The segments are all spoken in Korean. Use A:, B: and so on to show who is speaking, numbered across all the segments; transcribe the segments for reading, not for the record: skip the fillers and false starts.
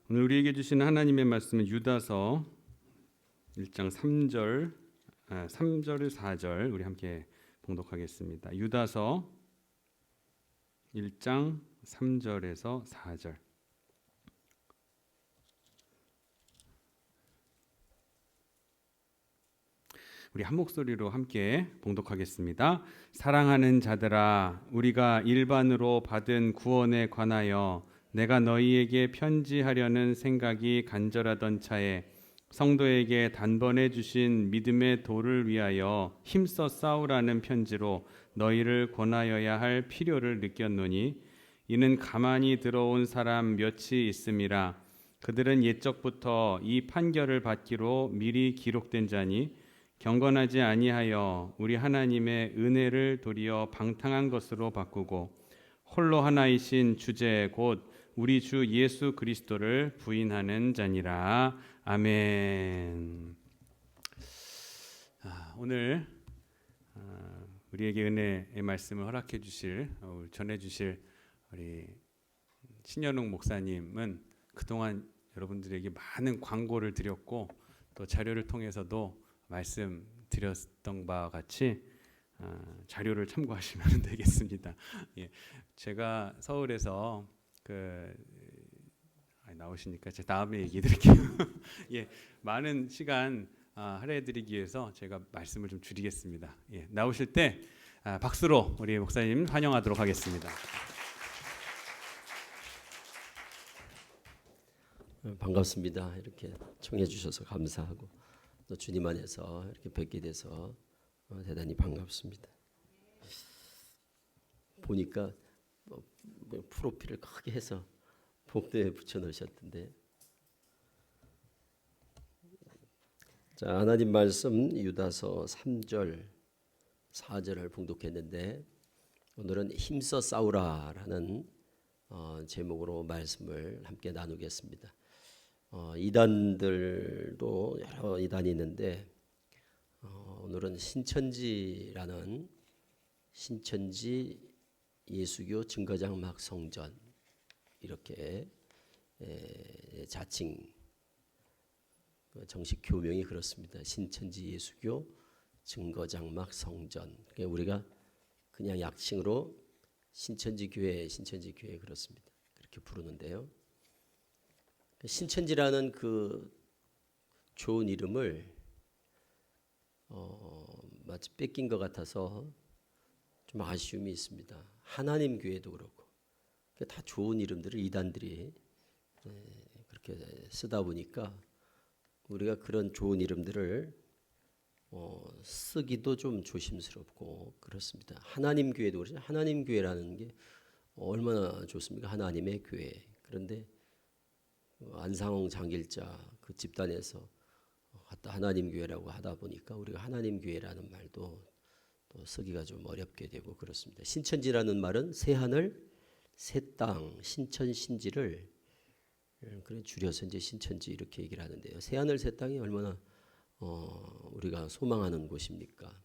A: 오늘 우리에게 주시는 하나님의 말씀은 유다서 1장 3절 4절 우리 함께 봉독하겠습니다. 유다서 1장 3절에서 4절. 우리 한 목소리로 함께 봉독하겠습니다. 사랑하는 자들아, 우리가 일반으로 받은 구원에 관하여 내가 너희에게 편지하려는 생각이 간절하던 차에 성도에게 단번에 주신 믿음의 도를 위하여 힘써 싸우라는 편지로 너희를 권하여야 할 필요를 느꼈노니 이는 가만히 들어온 사람 몇이 있음이라. 그들은 옛적부터 이 판결을 받기로 미리 기록된 자니 경건하지 아니하여 우리 하나님의 은혜를 도리어 방탕한 것으로 바꾸고 홀로 하나이신 주제 곧 우리 주 예수 그리스도를 부인하는 자니라. 아멘. 오늘 우리에게 은혜의 말씀을 허락해 주실, 전해 주실 우리 신현웅 목사님은 그동안 여러분들에게 많은 광고를 드렸고 또 자료를 통해서도 말씀드렸던 바와 같이 자료를 참고하시면 되겠습니다. 예, 제가 서울에서 나오시니까 제가 다음에 얘기 드릴게요. 예, 많은 시간 할애해드리기 위해서 제가 말씀을 좀 줄이겠습니다. 예, 나오실 때 박수로 우리 목사님 환영하도록 하겠습니다.
B: 반갑습니다. 이렇게 청해 주셔서 감사하고 또 주님 안에서 이렇게 뵙게 돼서 대단히 반갑습니다. 보니까 프로필을 크게 해서 복도에 붙여 놓으셨던데, 자, 하나님 말씀 유다서 3절 4절을 봉독했는데 오늘은 힘써 싸우라라는 제목으로 말씀을 함께 나누겠습니다. 이단들도 여러 이단이 있는데 오늘은 신천지 예수교 증거장막 성전 이렇게 자칭 정식 교명이 그렇습니다. 신천지 예수교 증거장막 성전. 우리가 그냥 약칭으로 신천지 교회 그렇습니다. 그렇게 부르는데요. 신천지라는 그 좋은 이름을 마치 뺏긴 것 같아서 좀 아쉬움이 있습니다. 하나님 교회도 그렇고 다 좋은 이름들을 이단들이 그렇게 쓰다 보니까 우리가 그런 좋은 이름들을 쓰기도 좀 조심스럽고 그렇습니다. 하나님 교회도 그렇죠. 하나님 교회라는 게 얼마나 좋습니까? 하나님의 교회. 그런데 안상홍 장길자 그 집단에서 하나님 교회라고 하다 보니까 우리가 하나님 교회라는 말도 또 쓰기가 좀 어렵게 되고 그렇습니다. 신천지라는 말은 새하늘, 새 땅, 신천 신지를 그래 줄여서 이제 신천지 이렇게 얘기를 하는데요. 새하늘, 새 땅이 얼마나 우리가 소망하는 곳입니까?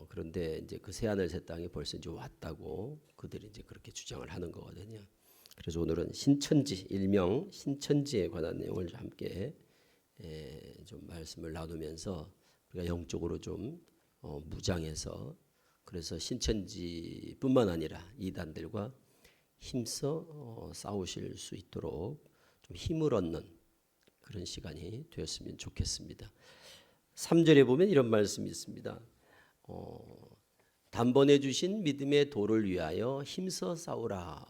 B: 그런데 이제 그 새하늘, 새 땅이 벌써 이제 왔다고 그들이 이제 그렇게 주장을 하는 거거든요. 그래서 오늘은 신천지, 일명 신천지에 관한 내용을 함께 좀 말씀을 나누면서 우리가 영적으로 좀 무장해서 그래서 신천지뿐만 아니라 이단들과 힘써 싸우실 수 있도록 좀 힘을 얻는 그런 시간이 되었으면 좋겠습니다. 3절에 보면 이런 말씀이 있습니다. 단번에 주신 믿음의 도를 위하여 힘써 싸우라.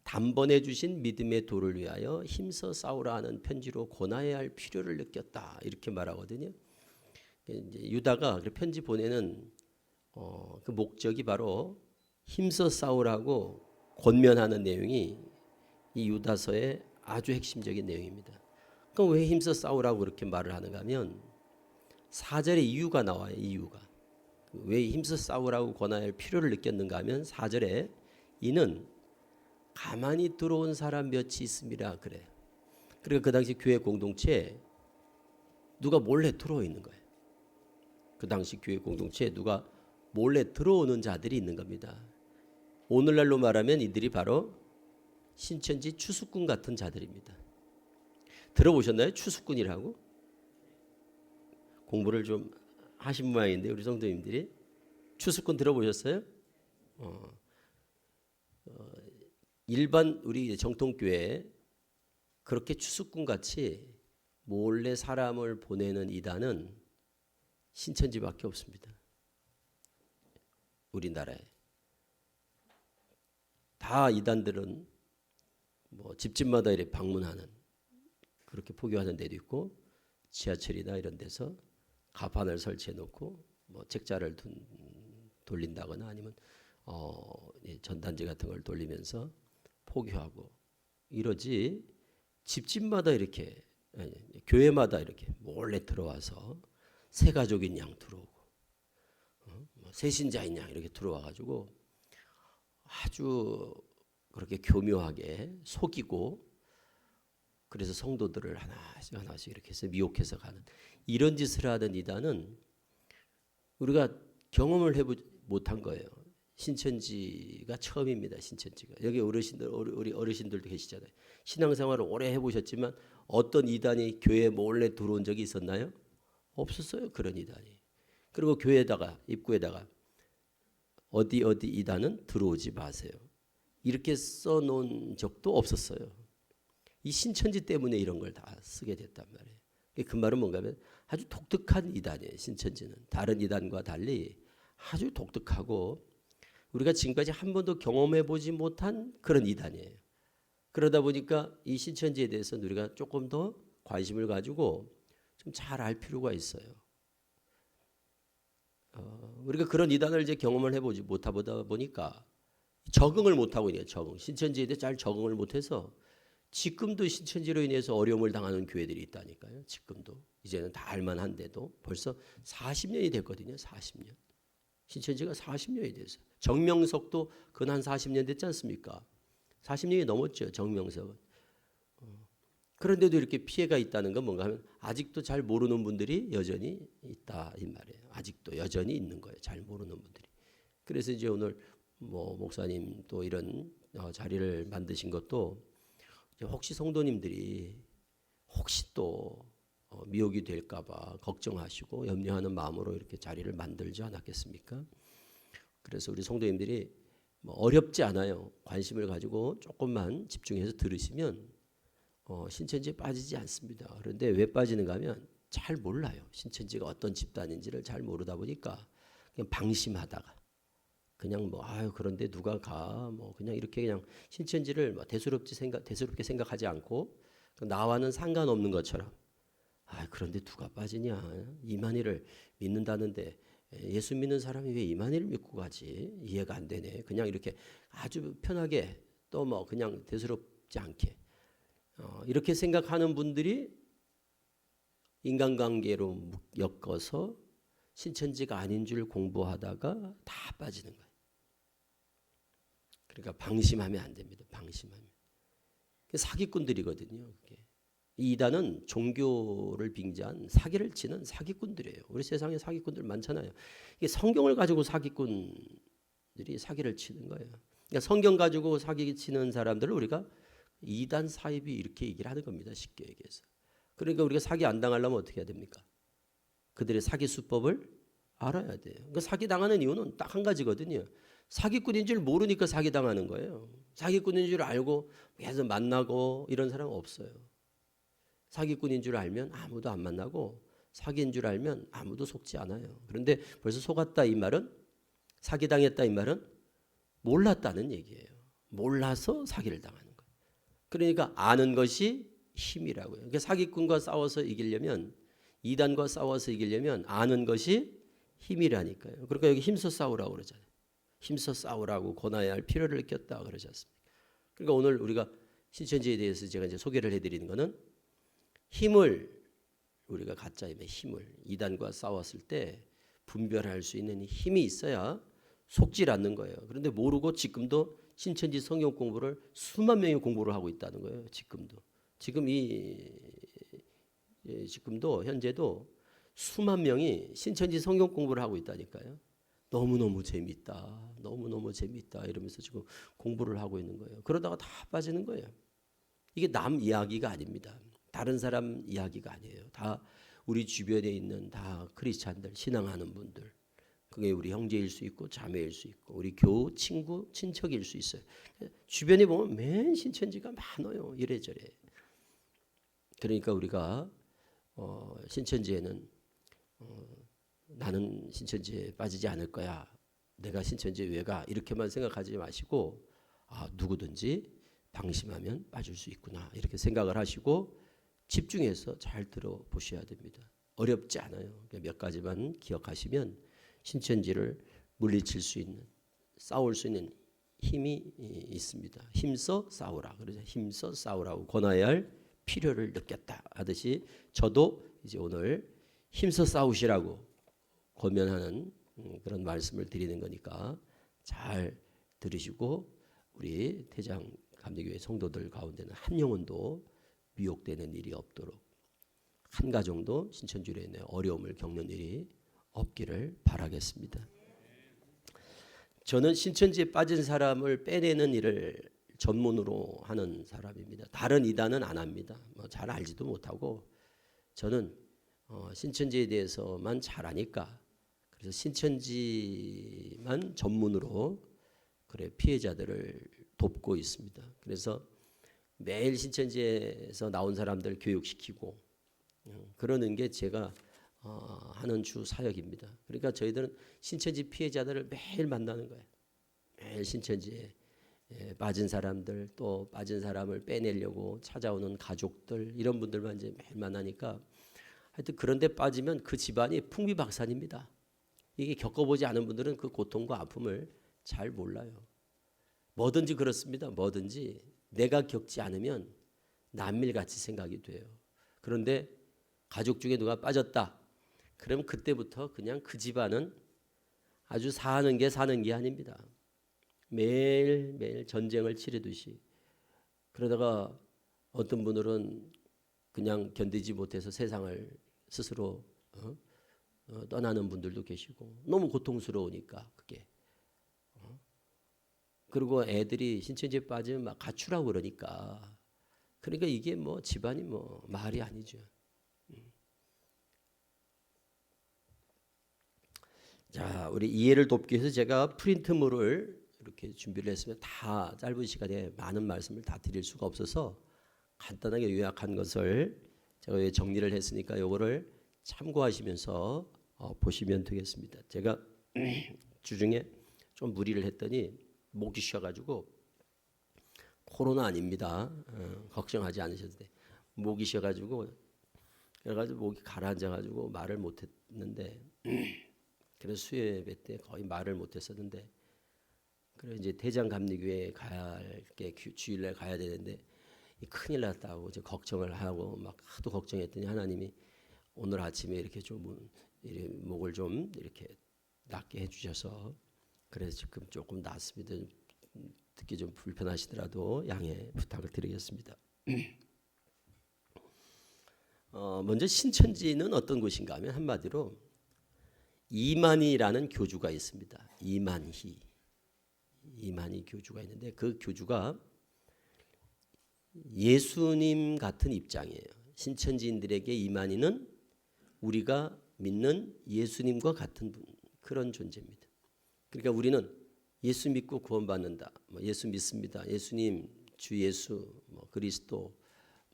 B: 단번에 주신 믿음의 도를 위하여 힘써 싸우라 하는 편지로 권하여야 할 필요를 느꼈다. 이렇게 말하거든요. 이제 유다가 편지 보내는 그 목적이 바로 힘써 싸우라고 권면하는 내용이 이 유다서의 아주 핵심적인 내용입니다. 그럼 왜 힘써 싸우라고 그렇게 말을 하는가 하면 4절에 이유가 나와요. 이유가. 왜 힘써 싸우라고 권하여야 할 필요를 느꼈는가 하면 4절에 이는 가만히 들어온 사람 몇이 있음이라 그래. 그러니까 그 당시 교회 공동체에 누가 몰래 들어와 있는 거예요. 그 당시 교회 공동체에 누가 몰래 들어오는 자들이 있는 겁니다. 오늘날로 말하면 이들이 바로 신천지 추수꾼 같은 자들입니다. 들어보셨나요? 추수꾼이라고? 공부를 좀 하신 모양인데 우리 성도님들이 추수꾼 들어보셨어요? 일반 우리 정통교회 그렇게 추수꾼 같이 몰래 사람을 보내는 이단은 신천지밖에 없습니다. 우리나라에. 다 이단들은 뭐 집집마다 이렇게 방문하는 그렇게 포교하는 데도 있고 지하철이나 이런 데서 가판을 설치해 놓고 뭐 책자를 돌린다거나 아니면 전단지 같은 걸 돌리면서 포교하고 이러지 집집마다 이렇게 교회마다 이렇게 몰래 들어와서 새 가족인 양 들어오고 새 신자인 양 이렇게 들어와 가지고 아주 그렇게 교묘하게 속이고 그래서 성도들을 하나씩 하나씩 이렇게 해서 미혹해서 가는 이런 짓을 하던 이단은 우리가 경험을 해보지 못한 거예요. 신천지가 처음입니다. 신천지가. 여기 우리 어르신들도 계시잖아요. 신앙생활을 오래 해보셨지만 어떤 이단이 교회에 몰래 들어온 적이 있었나요? 없었어요. 그런 이단이. 그리고 교회에다가 입구에다가 어디 이단은 들어오지 마세요. 이렇게 써놓은 적도 없었어요. 이 신천지 때문에 이런 걸 다 쓰게 됐단 말이에요. 그 말은 뭔가 하면 아주 독특한 이단이에요. 신천지는. 다른 이단과 달리 아주 독특하고 우리가 지금까지 한 번도 경험해 보지 못한 그런 이단이에요. 그러다 보니까 이 신천지에 대해서 우리가 조금 더 관심을 가지고 좀 잘 알 필요가 있어요. 우리가 그런 이단을 이제 경험을 해보지 못하다 보니까 적응을 못하고 있네요. 신천지에 대해 잘 적응을 못해서 지금도 신천지로 인해서 어려움을 당하는 교회들이 있다니까요. 지금도 이제는 다 알만한데도 벌써 40년이 됐거든요. 40년. 신천지가 40년이 됐어요. 정명석도 근한 40년 됐지 않습니까? 40년이 넘었죠. 정명석은. 그런데도 이렇게 피해가 있다는 건 뭔가 하면 아직도 잘 모르는 분들이 여전히 있다 이 말이에요. 아직도 여전히 있는 거예요. 잘 모르는 분들이. 그래서 이제 오늘 뭐 목사님 또 이런 자리를 만드신 것도 혹시 성도님들이 혹시 또 미혹이 될까봐 걱정하시고 염려하는 마음으로 이렇게 자리를 만들지 않았겠습니까? 그래서 우리 성도님들이 뭐 어렵지 않아요. 관심을 가지고 조금만 집중해서 들으시면 신천지에 빠지지 않습니다. 그런데 왜 빠지는가 하면 잘 몰라요. 신천지가 어떤 집단인지를 잘 모르다 보니까 그냥 방심하다가 그냥 뭐 그런데 누가 가 뭐 그냥 이렇게 그냥 신천지를 뭐 대수롭게 생각하지 않고 나와는 상관없는 것처럼 그런데 누가 빠지냐 이만희를 믿는다는데 예수 믿는 사람이 왜 이만희를 믿고 가지 이해가 안 되네 그냥 이렇게 아주 편하게 또 뭐 그냥 대수롭지 않게 이렇게 생각하는 분들이 인간관계로 엮어서 신천지가 아닌 줄 공부하다가 다 빠지는 거예요. 그러니까 방심하면 안 됩니다. 방심하면. 사기꾼들이거든요. 그게. 이 이단은 종교를 빙자한 사기를 치는 사기꾼들이에요. 우리 세상에 사기꾼들 많잖아요. 이게 성경을 가지고 사기꾼들이 사기를 치는 거예요. 그러니까 성경 가지고 사기 치는 사람들을 우리가 이단 사입이 이렇게 얘기를 하는 겁니다. 쉽게 얘기해서. 그러니까 우리가 사기 안 당하려면 어떻게 해야 됩니까? 그들의 사기 수법을 알아야 돼요. 그러니까 사기 당하는 이유는 딱 한 가지거든요. 사기꾼인 줄 모르니까 사기 당하는 거예요. 사기꾼인 줄 알고 계속 만나고 이런 사람은 없어요. 사기꾼인 줄 알면 아무도 안 만나고 사기인 줄 알면 아무도 속지 않아요. 그런데 벌써 속았다 이 말은 사기당했다 이 말은 몰랐다는 얘기예요. 몰라서 사기를 당하는 거예요. 그러니까 아는 것이 힘이라고요. 그러니까 사기꾼과 싸워서 이기려면 이단과 싸워서 이기려면 아는 것이 힘이라니까요. 그러니까 여기 힘써 싸우라고 그러잖아요. 힘써 싸우라고 권하여야 할 필요를 느꼈다 그러지 않습니까? 그러니까 오늘 우리가 신천지에 대해서 제가 이제 소개를 해드리는 것은 힘을 우리가 갖자 힘을 이단과 싸웠을 때 분별할 수 있는 힘이 있어야 속질 않는 거예요. 그런데 모르고 지금도 신천지 성경 공부를 수만 명이 공부를 하고 있다는 거예요. 지금도 지금도 현재도 수만 명이 신천지 성경 공부를 하고 있다니까요. 너무너무 재밌다. 너무너무 재밌다. 이러면서 지금 공부를 하고 있는 거예요. 그러다가 다 빠지는 거예요. 이게 남 이야기가 아닙니다. 다른 사람 이야기가 아니에요. 다 우리 주변에 있는 다 크리스찬들, 신앙하는 분들. 그게 우리 형제일 수 있고 자매일 수 있고 우리 교우, 친구, 친척일 수 있어요. 주변에 보면 맨 신천지가 많아요. 이래저래. 그러니까 우리가 신천지에는 나는 신천지에 빠지지 않을 거야. 내가 신천지에 왜 가? 이렇게만 생각하지 마시고 누구든지 방심하면 빠질 수 있구나. 이렇게 생각을 하시고 집중해서 잘 들어보셔야 됩니다. 어렵지 않아요. 몇 가지만 기억하시면 신천지를 물리칠 수 있는, 싸울 수 있는 힘이 있습니다. 힘써 싸우라. 그래서 힘써 싸우라고 권하여야 할 필요를 느꼈다 하듯이 저도 이제 오늘 힘써 싸우시라고 권면하는 그런 말씀을 드리는 거니까 잘 들으시고 우리 태장 감리교회 성도들 가운데는 한 영혼도 미혹되는 일이 없도록 한 가정도 신천지로 인해 어려움을 겪는 일이 없기를 바라겠습니다. 저는 신천지에 빠진 사람을 빼내는 일을 전문으로 하는 사람입니다. 다른 이단은 안 합니다. 잘 알지도 못하고 저는 신천지에 대해서만 잘 아니까 그래서 신천지만 전문으로 피해자들을 돕고 있습니다. 그래서 매일 신천지에서 나온 사람들 교육시키고 그러는 게 제가 하는 주 사역입니다. 그러니까 저희들은 신천지 피해자들을 매일 만나는 거예요. 매일 신천지에 빠진 사람들 또 빠진 사람을 빼내려고 찾아오는 가족들 이런 분들만 이제 매일 만나니까 하여튼 그런데 빠지면 그 집안이 풍비박산입니다. 이게 겪어보지 않은 분들은 그 고통과 아픔을 잘 몰라요. 뭐든지 그렇습니다. 뭐든지 내가 겪지 않으면 남일같이 생각이 돼요. 그런데 가족 중에 누가 빠졌다. 그럼 그때부터 그냥 그 집안은 아주 사는 게 아닙니다. 매일매일 전쟁을 치르듯이. 그러다가 어떤 분들은 그냥 견디지 못해서 세상을 스스로 떠나는 분들도 계시고 너무 고통스러우니까 그게. 그리고 애들이 신천지에 빠지면 막 가출하고 그러니까 이게 뭐 집안이 뭐 말이 아니죠. 자, 우리 이해를 돕기 위해서 제가 프린트물을 이렇게 준비를 했으면 다 짧은 시간에 많은 말씀을 다 드릴 수가 없어서 간단하게 요약한 것을 제가 왜 정리를 했으니까 요거를 참고하시면서 보시면 되겠습니다. 제가 주중에 좀 무리를 했더니 목이 쉬어가지고 코로나 아닙니다. 걱정하지 않으셔도 돼. 목이 쉬어가지고 그래가지고 목이 가라앉아가지고 말을 못했는데 그래서 수요예배 때 거의 말을 못했었는데 그래 이제 대장감리교회 가야 할 게 주일날 가야 되는데 큰일 났다고 이제 걱정을 하고 막 하도 걱정했더니 하나님이 오늘 아침에 이렇게 좀 목을 좀 이렇게 낫게 해주셔서 그래서 지금 조금 낫습니다. 듣기 좀 불편하시더라도 양해 부탁을 드리겠습니다. 먼저 신천지는 어떤 곳인가 하면 한마디로 이만희라는 교주가 있습니다. 이만희 교주가 있는데 그 교주가 예수님 같은 입장이에요. 신천지인들에게 이만희는 우리가 믿는 예수님과 같은 그런 존재입니다. 그러니까 우리는 예수 믿고 구원받는다. 예수 믿습니다. 예수님, 주 예수, 그리스도,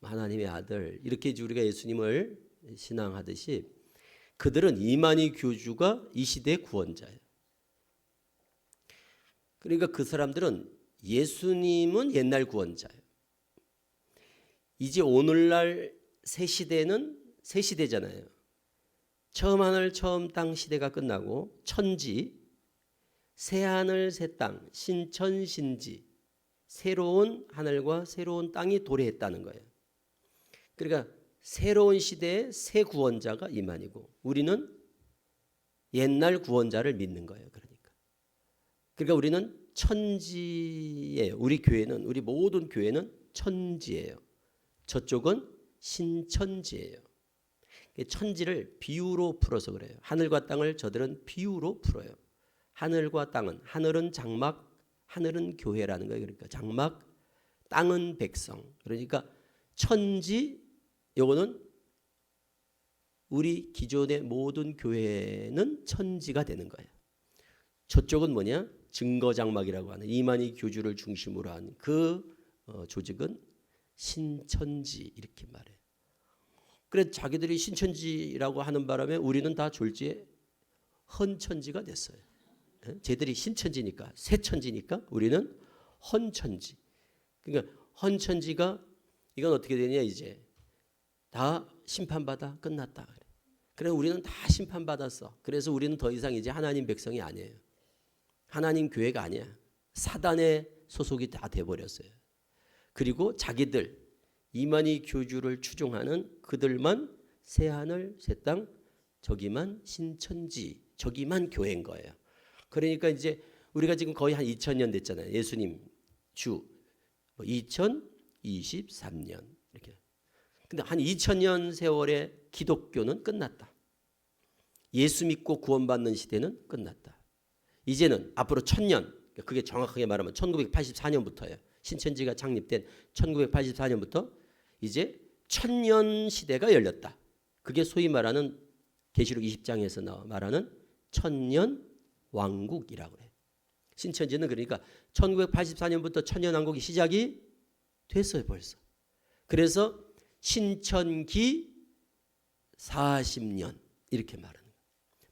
B: 하나님의 아들 이렇게 우리가 예수님을 신앙하듯이 그들은 이만희 교주가 이 시대의 구원자예요. 그러니까 그 사람들은 예수님은 옛날 구원자예요. 이제 오늘날 새 시대는 새 시대잖아요. 처음 하늘 처음 땅 시대가 끝나고 천지, 새 하늘 새 땅, 신천신지, 새로운 하늘과 새로운 땅이 도래했다는 거예요. 그러니까 새로운 시대의 새 구원자가 이만이고 우리는 옛날 구원자를 믿는 거예요. 그러니까 우리는 천지예요. 우리 교회는 우리 모든 교회는 천지예요. 저쪽은 신천지예요. 천지를 비유로 풀어서 그래요. 하늘과 땅을 저들은 비유로 풀어요. 하늘과 땅은, 하늘은 장막, 하늘은 교회라는 거예요. 그러니까 장막, 땅은 백성. 그러니까 천지, 요거는 우리 기존의 모든 교회는 천지가 되는 거예요. 저쪽은 뭐냐? 증거장막이라고 하는 이만희 교주를 중심으로 한 그 조직은 신천지 이렇게 말해요. 그래서 자기들이 신천지라고 하는 바람에 우리는 다 졸지에 헌천지가 됐어요. 쟤들이 신천지니까, 새천지니까 우리는 헌천지. 그러니까 헌천지가 이건 어떻게 되냐, 이제 다 심판받아 끝났다. 그래 우리는 다 심판받았어. 그래서 우리는 더 이상 이제 하나님 백성이 아니에요. 하나님 교회가 아니야. 사단의 소속이 다 돼버렸어요. 그리고 자기들 이만희 교주를 추종하는 그들만 새하늘 새땅, 저기만 신천지, 저기만 교회인 거예요. 그러니까 이제 우리가 지금 거의 한 2000년 됐잖아요. 예수님 주 2023년 이렇게. 근데 한 2000년 세월의 기독교는 끝났다. 예수 믿고 구원받는 시대는 끝났다. 이제는 앞으로 1000년, 그게 정확하게 말하면 1984년부터예요. 신천지가 창립된 1984년부터 이제 1000년 시대가 열렸다. 그게 소위 말하는 계시록 20장에서 말하는 천년 왕국이라고 그래요. 신천지는 그러니까 1984년부터 천년 왕국이 시작이 됐어요, 벌써. 그래서 신천기 40년 이렇게 말하는 거예요.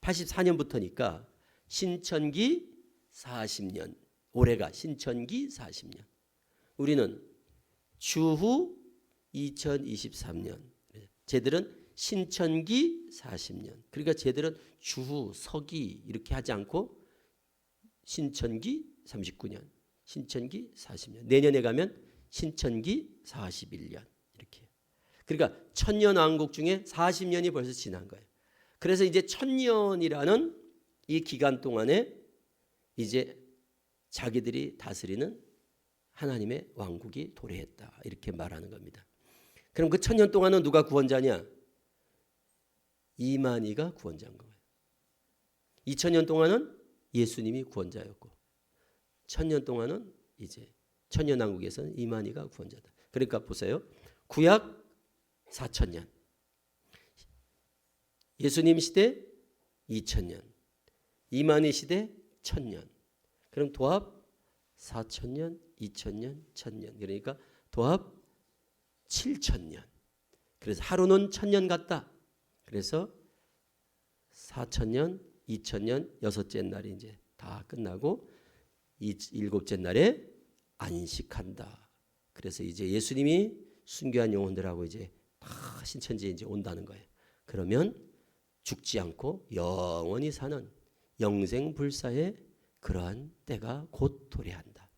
B: 84년부터니까 신천기 40년, 올해가 신천기 40년. 우리는 주후 2023년. 쟤들은 신천기 40년. 그러니까 쟤들은 주후, 서기 이렇게 하지 않고 신천기 39년, 신천기 40년. 내년에 가면 신천기 41년 이렇게. 그러니까 천년왕국 중에 40년이 벌써 지난 거예요. 그래서 이제 천년이라는 이 기간 동안에 이제 자기들이 다스리는 하나님의 왕국이 도래했다 이렇게 말하는 겁니다. 그럼 그 천년 동안은 누가 구원자냐? 이만희가 구원자인 거예요. 2000년 동안은 예수님이 구원자였고, 1000년 동안은 이제 천년왕국에서는 이만희가 구원자다. 그러니까 보세요. 구약 4000년, 예수님 시대 2000년, 이만희 시대 1000년. 그럼 도합 4000년, 2000년, 1000년. 그러니까 도합 7000년. 그래서 하루는 1000년 같다. 그래서 4000년, 2000년, 여섯째 날이 이제 다 끝나고 일곱째 날에 안식한다. 그래서 이제 예수님이 순교한 영혼들하고 이제 다 신천지에 이제 온다는 거예요. 그러면 죽지 않고 영원히 사는 영생불사의 그러한 때가 곧 도래한다.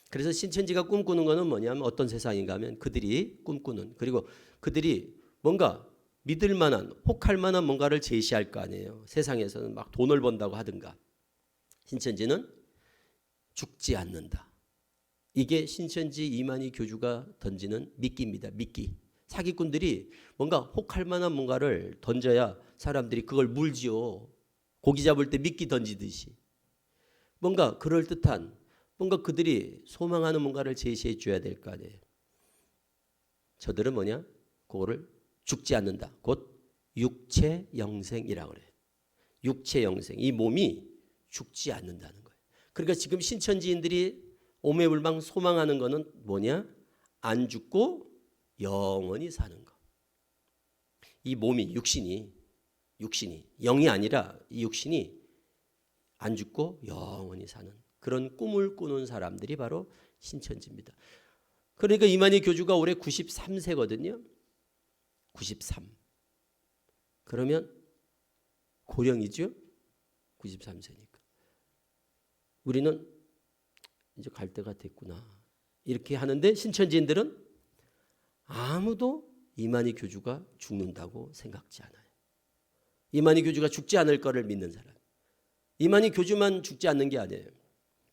B: 그래서 신천지가 꿈꾸는 것은 뭐냐면 어떤 세상인가 하면 그들이 꿈꾸는, 그리고 그들이 뭔가 믿을 만한, 혹할 만한 뭔가를 제시할 거 아니에요. 세상에서는 막 돈을 번다고 하든가. 신천지는 죽지 않는다. 이게 신천지 이만희 교주가 던지는 미끼입니다. 미끼. 사기꾼들이 뭔가 혹할 만한 뭔가를 던져야 사람들이 그걸 물지요. 고기 잡을 때 미끼 던지듯이. 뭔가 그럴듯한, 뭔가 그들이 소망하는 뭔가를 제시해 줘야 될 거 아니에요. 저들은 뭐냐? 그거를 죽지 않는다. 곧 육체 영생이라고 그래요. 육체 영생. 이 몸이 죽지 않는다는 거예요. 그러니까 지금 신천지인들이 오매불망 소망하는 거는 뭐냐? 안 죽고 영원히 사는 거. 이 몸이, 육신이 영이 아니라 이 육신이 안 죽고 영원히 사는 그런 꿈을 꾸는 사람들이 바로 신천지입니다. 그러니까 이만희 교주가 올해 93세거든요. 93. 그러면 고령이죠? 93세니까. 우리는 이제 갈 때가 됐구나. 이렇게 하는데 신천지인들은 아무도 이만희 교주가 죽는다고 생각지 않아요. 이만희 교주가 죽지 않을 거를 믿는 사람. 이만희 교주만 죽지 않는 게 아니에요.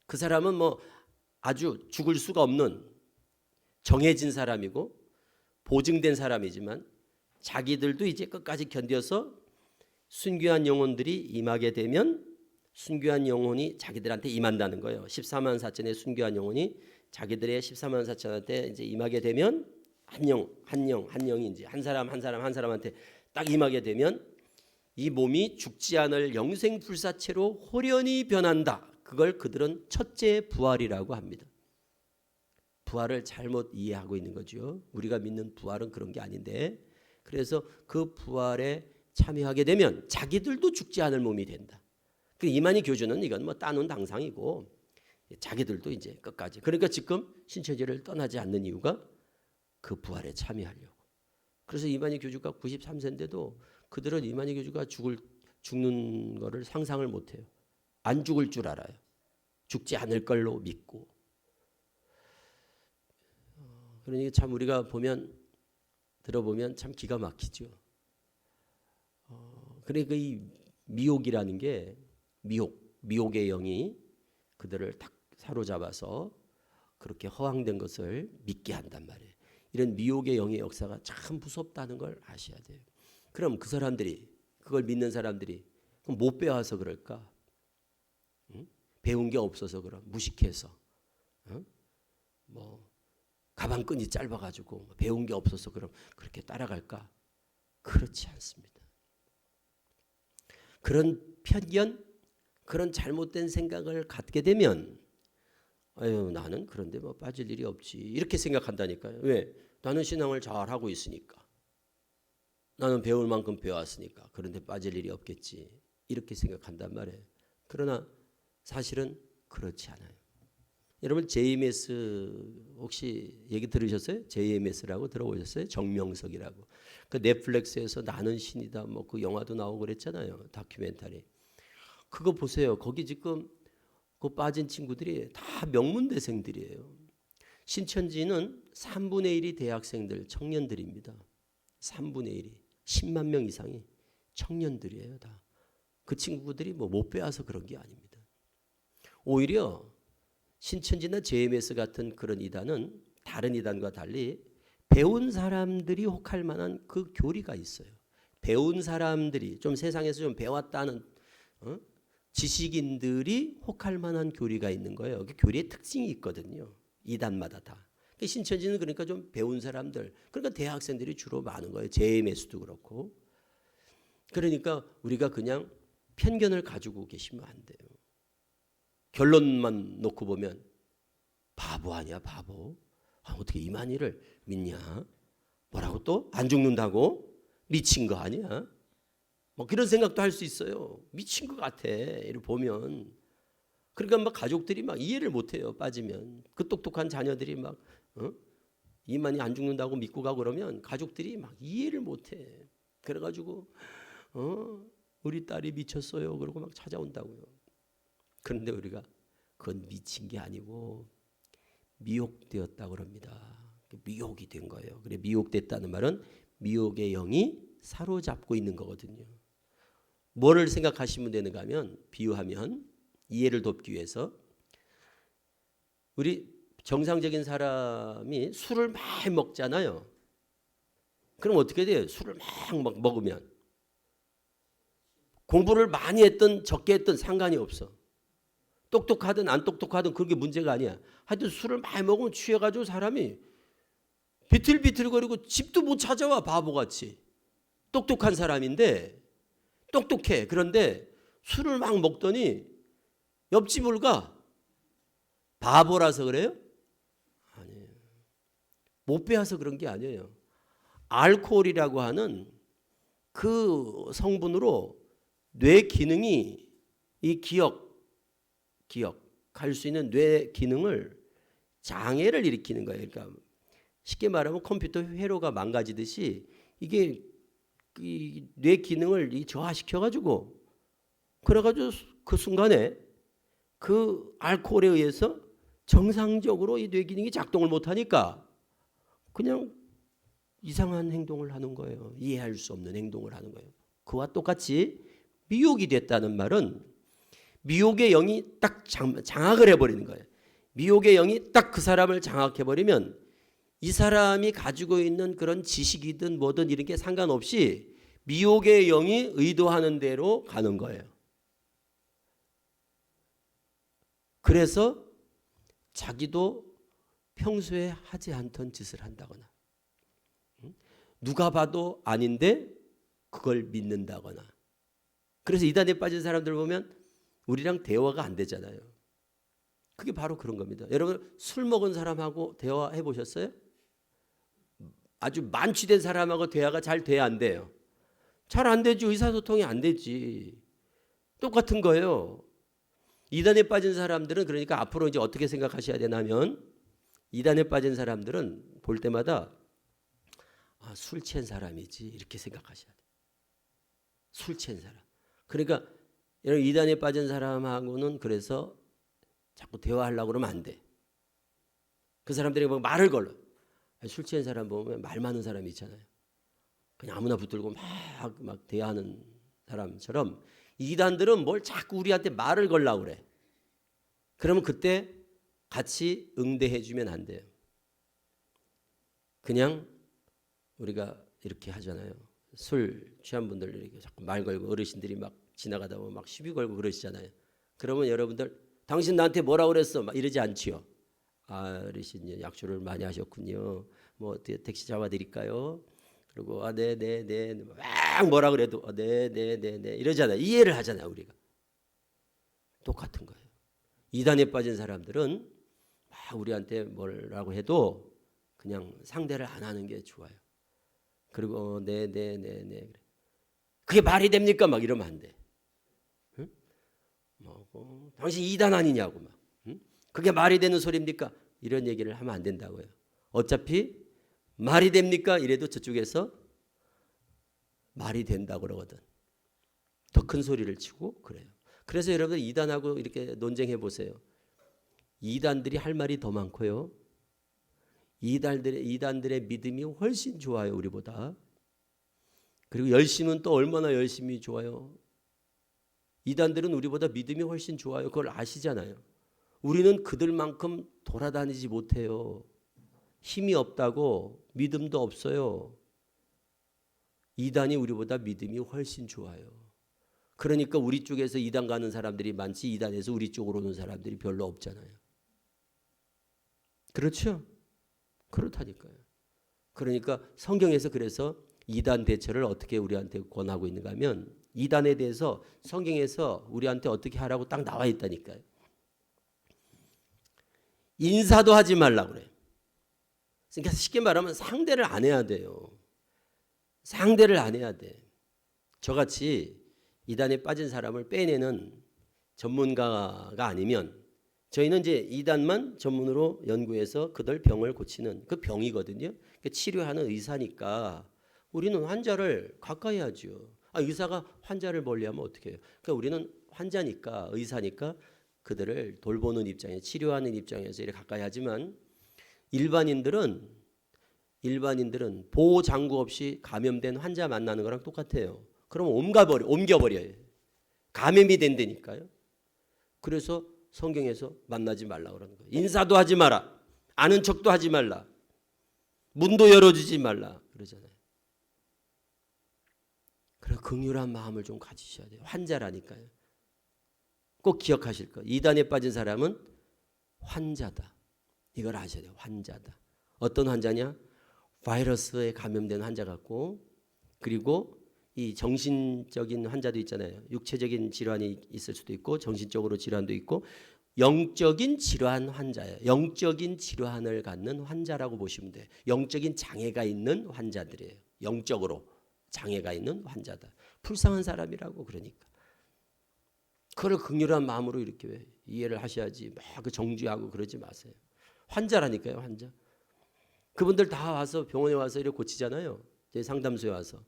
B: 그 사람은 뭐 아주 죽을 수가 없는 정해진 사람이고 보증된 사람이지만 자기들도 이제 끝까지 견뎌서 순교한 영혼들이 임하게 되면 순교한 영혼이 자기들한테 임한다는 거예요. 14만 4천의 순교한 영혼이 자기들의 14만 4천한테 이제 임하게 되면 한 영이 이제 한 사람한테 딱 임하게 되면 이 몸이 죽지 않을 영생 불사체로 홀연히 변한다. 그걸 그들은 첫째 부활이라고 합니다. 부활을 잘못 이해하고 있는 거죠. 우리가 믿는 부활은 그런 게 아닌데, 그래서 그 부활에 참여하게 되면 자기들도 죽지 않을 몸이 된다. 그 이만희 교주는 이건 뭐 따놓은 당상이고 자기들도 이제 끝까지. 그러니까 지금 신천지를 떠나지 않는 이유가 그 부활에 참여하려고. 그래서 이만희 교주가 93세인데도 그들은 이만희 교주가 죽는 거를 상상을 못해요. 안 죽을 줄 알아요. 죽지 않을 걸로 믿고. 그러니까 참 우리가 들어보면 참 기가 막히죠. 그러니까 이 미혹이라는 게 미혹의 영이 그들을 딱 사로잡아서 그렇게 허황된 것을 믿게 한단 말이에요. 이런 미혹의 영의 역사가 참 무섭다는 걸 아셔야 돼요. 그럼 그 사람들이, 그걸 믿는 사람들이 못 배워서 그럴까? 응? 배운 게 없어서 그럼, 무식해서, 뭐 가방끈이 짧아가지고 배운 게 없어서 그럼 그렇게 따라갈까? 그렇지 않습니다. 그런 편견, 그런 잘못된 생각을 갖게 되면 아유 나는 그런데 뭐 빠질 일이 없지 이렇게 생각한다니까요. 왜? 나는 신앙을 잘하고 있으니까. 나는 배울 만큼 배웠으니까. 그런데 빠질 일이 없겠지. 이렇게 생각한단 말이에요. 그러나 사실은 그렇지 않아요. 여러분 JMS 혹시 얘기 들으셨어요? JMS라고 들어보셨어요? 정명석이라고. 그 넷플릭스에서 나는 신이다 뭐 그 영화도 나오고 그랬잖아요. 다큐멘터리. 그거 보세요. 거기 지금 그 빠진 친구들이 다 명문대생들이에요. 신천지는 3분의 1이 대학생들, 청년들입니다. 3분의 1이 10만 명 이상이 청년들이에요. 다. 그 친구들이 뭐 못 배워서 그런 게 아닙니다. 오히려 신천지나 JMS 같은 그런 이단은 다른 이단과 달리 배운 사람들이 혹할 만한 그 교리가 있어요. 배운 사람들이 좀 세상에서 좀 배웠다는 지식인들이 혹할 만한 교리가 있는 거예요. 그 교리의 특징이 있거든요. 이단마다 다. 신천지는 그러니까 좀 배운 사람들, 그러니까 대학생들이 주로 많은 거예요. JMS도 그렇고. 그러니까 우리가 그냥 편견을 가지고 계시면 안 돼요. 결론만 놓고 보면 바보 아니야 바보. 어떻게 이만희를 믿냐. 뭐라고 또 안 죽는다고? 미친 거 아니야. 뭐 그런 생각도 할 수 있어요. 미친 것 같아. 이를 보면. 그러니까 막 가족들이 막 이해를 못해요. 빠지면. 그 똑똑한 자녀들이 막 이만희 안 죽는다고 믿고 가고 그러면 가족들이 막 이해를 못해. 그래가지고 우리 딸이 미쳤어요. 그러고 막 찾아온다고요. 그런데 우리가 그건 미친 게 아니고 미혹되었다고 그럽니다. 미혹이 된 거예요. 그래 미혹됐다는 말은 미혹의 영이 사로잡고 있는 거거든요. 뭐를 생각하시면 되는가 하면 비유하면 이해를 돕기 위해서 우리 정상적인 사람이 술을 많이 먹잖아요. 그럼 어떻게 돼요? 술을 막 먹으면 공부를 많이 했든 적게 했든 상관이 없어. 똑똑하든 안 똑똑하든 그게 문제가 아니야. 하여튼 술을 많이 먹으면 취해가지고 사람이 비틀비틀거리고 집도 못 찾아와 바보같이. 똑똑한 사람인데 똑똑해. 그런데 술을 막 먹더니 옆집을 가. 바보라서 그래요? 아니에요. 못 배워서 그런 게 아니에요. 알코올이라고 하는 그 성분으로 뇌 기능이 이 기억할 수 있는 뇌 기능을 장애를 일으키는 거예요. 그러니까 쉽게 말하면 컴퓨터 회로가 망가지듯이 이게 이 뇌 기능을 저하시켜가지고 그래가지고 그 순간에 그 알코올에 의해서 정상적으로 이 뇌 기능이 작동을 못하니까 그냥 이상한 행동을 하는 거예요. 이해할 수 없는 행동을 하는 거예요. 그와 똑같이 미혹이 됐다는 말은 미혹의 영이 딱 장악을 해버리는 거예요. 미혹의 영이 딱 그 사람을 장악해버리면 이 사람이 가지고 있는 그런 지식이든 뭐든 이런 게 상관없이 미혹의 영이 의도하는 대로 가는 거예요. 그래서 자기도 평소에 하지 않던 짓을 한다거나, 누가 봐도 아닌데 그걸 믿는다거나. 그래서 이단에 빠진 사람들 보면 우리랑 대화가 안 되잖아요. 그게 바로 그런 겁니다. 여러분 술 먹은 사람하고 대화해 보셨어요? 아주 만취된 사람하고 대화가 잘 돼야 안 돼요? 잘 안 되지. 의사소통이 안 되지. 똑같은 거예요. 이단에 빠진 사람들은 그러니까 앞으로 이제 어떻게 생각하셔야 되냐면, 이단에 빠진 사람들은 볼 때마다 술 취한 사람이지 이렇게 생각하셔야 돼요. 술 취한 사람. 그러니까 여러분 이단에 빠진 사람하고는 그래서 자꾸 대화하려고 그러면 안 돼. 그 사람들이 막 말을 걸러. 술 취한 사람 보면 말 많은 사람이 있잖아요. 그냥 아무나 붙들고 막 대화하는 사람처럼 이단들은 뭘 자꾸 우리한테 말을 걸려고 그래. 그러면 그때 같이 응대해 주면 안 돼요. 그냥 우리가 이렇게 하잖아요. 술 취한 분들 이렇게 자꾸 말 걸고 어르신들이 막 지나가다 보면 막 시비 걸고 그러시잖아요. 그러면 여러분들 당신 나한테 뭐라 그랬어? 막 이러지 않지요. 어르신 약주를 많이 하셨군요. 뭐 어떻게 택시 잡아드릴까요? 그리고 네네네 막 뭐라 그래도 네네네네 이러잖아요. 이해를 하잖아요. 우리가 똑같은 거예요. 이단에 빠진 사람들은 우리한테 뭐라고 해도 그냥 상대를 안 하는 게 좋아요. 그리고 네네네네 그게 말이 됩니까? 막 이러면 안 돼. 응? 뭐 당신 이단 아니냐고 막. 응? 그게 말이 되는 소리입니까? 이런 얘기를 하면 안 된다고요. 어차피 말이 됩니까? 이래도 저쪽에서 말이 된다고 그러거든. 더 큰 소리를 치고 그래요. 그래서 여러분 이단하고 이렇게 논쟁해 보세요. 이단들이 할 말이 더 많고요. 이단들의 믿음이 훨씬 좋아요, 우리보다. 그리고 열심은 또 얼마나 열심히 좋아요. 이단들은 우리보다 믿음이 훨씬 좋아요. 그걸 아시잖아요. 우리는 그들만큼 돌아다니지 못해요. 힘이 없다고, 믿음도 없어요. 이단이 우리보다 믿음이 훨씬 좋아요. 그러니까 우리 쪽에서 이단 가는 사람들이 많지, 이단에서 우리 쪽으로 오는 사람들이 별로 없잖아요. 그렇죠? 그렇다니까요. 그러니까 성경에서 그래서 이단 대처를 어떻게 우리한테 권하고 있는가 하면, 이단에 대해서 성경에서 우리한테 어떻게 하라고 딱 나와 있다니까요. 인사도 하지 말라고 그래요. 그러니까 쉽게 말하면 상대를 안 해야 돼요. 상대를 안 해야 돼. 저같이 이단에 빠진 사람을 빼내는 전문가가 아니면, 저희는 이제 이단만 전문으로 연구해서 그들 병을 고치는 그 병이거든요. 그러니까 치료하는 의사니까 우리는 환자를 가까이 하죠. 의사가 환자를 멀리하면 어떻게 해요? 그러니까 우리는 환자니까, 의사니까 그들을 돌보는 입장에, 치료하는 입장에서 이렇게 가까이 하지만, 일반인들은 보호 장구 없이 감염된 환자 만나는 거랑 똑같아요. 그럼 옮겨버려요. 감염이 된다니까요. 그래서 성경에서 만나지 말라 그러는 거예요. 인사도 하지 마라. 아는 척도 하지 말라. 문도 열어주지 말라 그러잖아요. 그래서 긍휼한 마음을 좀 가지셔야 돼요. 환자라니까요. 꼭 기억하실 거예요. 이단에 빠진 사람은 환자다. 이걸 아셔야 돼요. 환자다. 어떤 환자냐? 바이러스에 감염된 환자 같고, 그리고 이 정신적인 환자도 있잖아요. 육체적인 질환이 있을 수도 있고 정신적으로 질환도 있고, 영적인 질환 환자예요. 영적인 질환을 갖는 환자라고 보시면 돼요. 영적인 장애가 있는 환자들이에요. 영적으로 장애가 있는 환자다. 불쌍한 사람이라고. 그러니까 그걸 긍휼한 마음으로 이렇게 이해를 하셔야지 막 그 정죄하고 그러지 마세요. 환자라니까요. 환자. 그분들 다 와서 병원에 와서 이렇게 고치잖아요. 저희 상담소에 와서.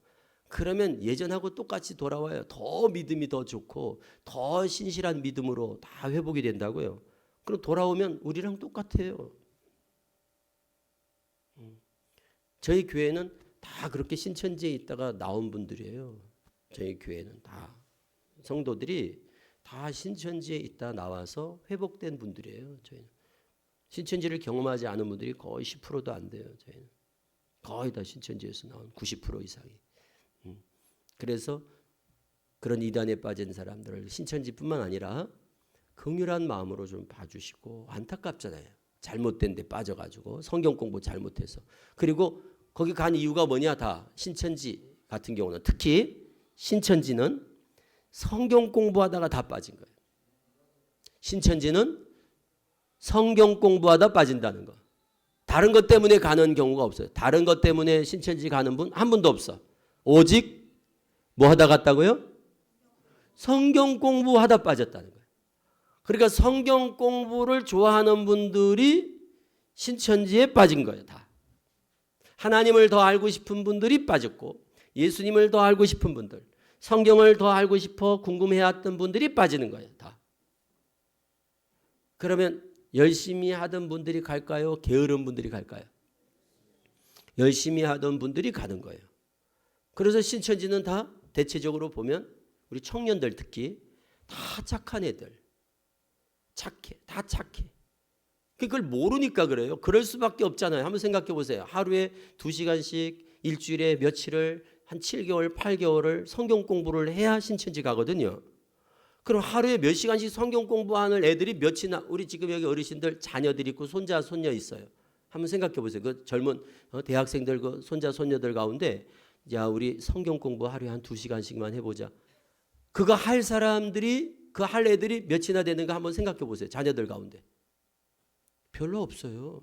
B: 그러면 예전하고 똑같이 돌아와요. 더 믿음이 더 좋고 더 신실한 믿음으로 다 회복이 된다고요. 그럼 돌아오면 우리랑 똑같아요. 저희 교회는 다 그렇게 신천지에 있다가 나온 분들이에요. 저희 교회는 다 성도들이 다 신천지에 있다 나와서 회복된 분들이에요. 저희는 신천지를 경험하지 않은 분들이 거의 10%도 안 돼요. 저희는 거의 다 신천지에서 나온 90% 이상이. 그래서 그런 이단에 빠진 사람들을 신천지뿐만 아니라 긍휼한 마음으로 좀 봐주시고 안타깝잖아요. 잘못된 데 빠져가지고 성경 공부 잘못해서. 그리고 거기 간 이유가 뭐냐 다 신천지 같은 경우는 특히 신천지는 성경 공부하다가 다 빠진 거예요. 신천지는 성경 공부하다 빠진다는 거. 다른 것 때문에 가는 경우가 없어요. 다른 것 때문에 신천지 가는 분 한 분도 없어. 오직 뭐 하다 갔다고요? 성경 공부하다 빠졌다는 거예요. 그러니까 성경 공부를 좋아하는 분들이 신천지에 빠진 거예요. 다. 하나님을 더 알고 싶은 분들이 빠졌고 예수님을 더 알고 싶은 분들, 성경을 더 알고 싶어 궁금해했던 분들이 빠지는 거예요. 다. 그러면 열심히 하던 분들이 갈까요? 게으른 분들이 갈까요? 열심히 하던 분들이 가는 거예요. 그래서 신천지는 다 대체적으로 보면 우리 청년들 특히 다 착한 애들. 착해. 다 착해. 그걸 모르니까 그래요. 그럴 수밖에 없잖아요. 한번 생각해 보세요. 하루에 2시간씩 일주일에 며칠을 한 7개월, 8개월을 성경 공부를 해야 신천지 가거든요. 그럼 하루에 몇 시간씩 성경 공부하는 애들이 몇이나 우리 지금 여기 어르신들 자녀들 있고 손자 손녀 있어요. 한번 생각해 보세요. 그 젊은 대학생들 그 손자 손녀들 가운데 야 우리 성경 공부 하루에 한 2시간씩만 해보자. 그거 할 사람들이 그 할 애들이 몇이나 되는가 한번 생각해 보세요. 자녀들 가운데. 별로 없어요.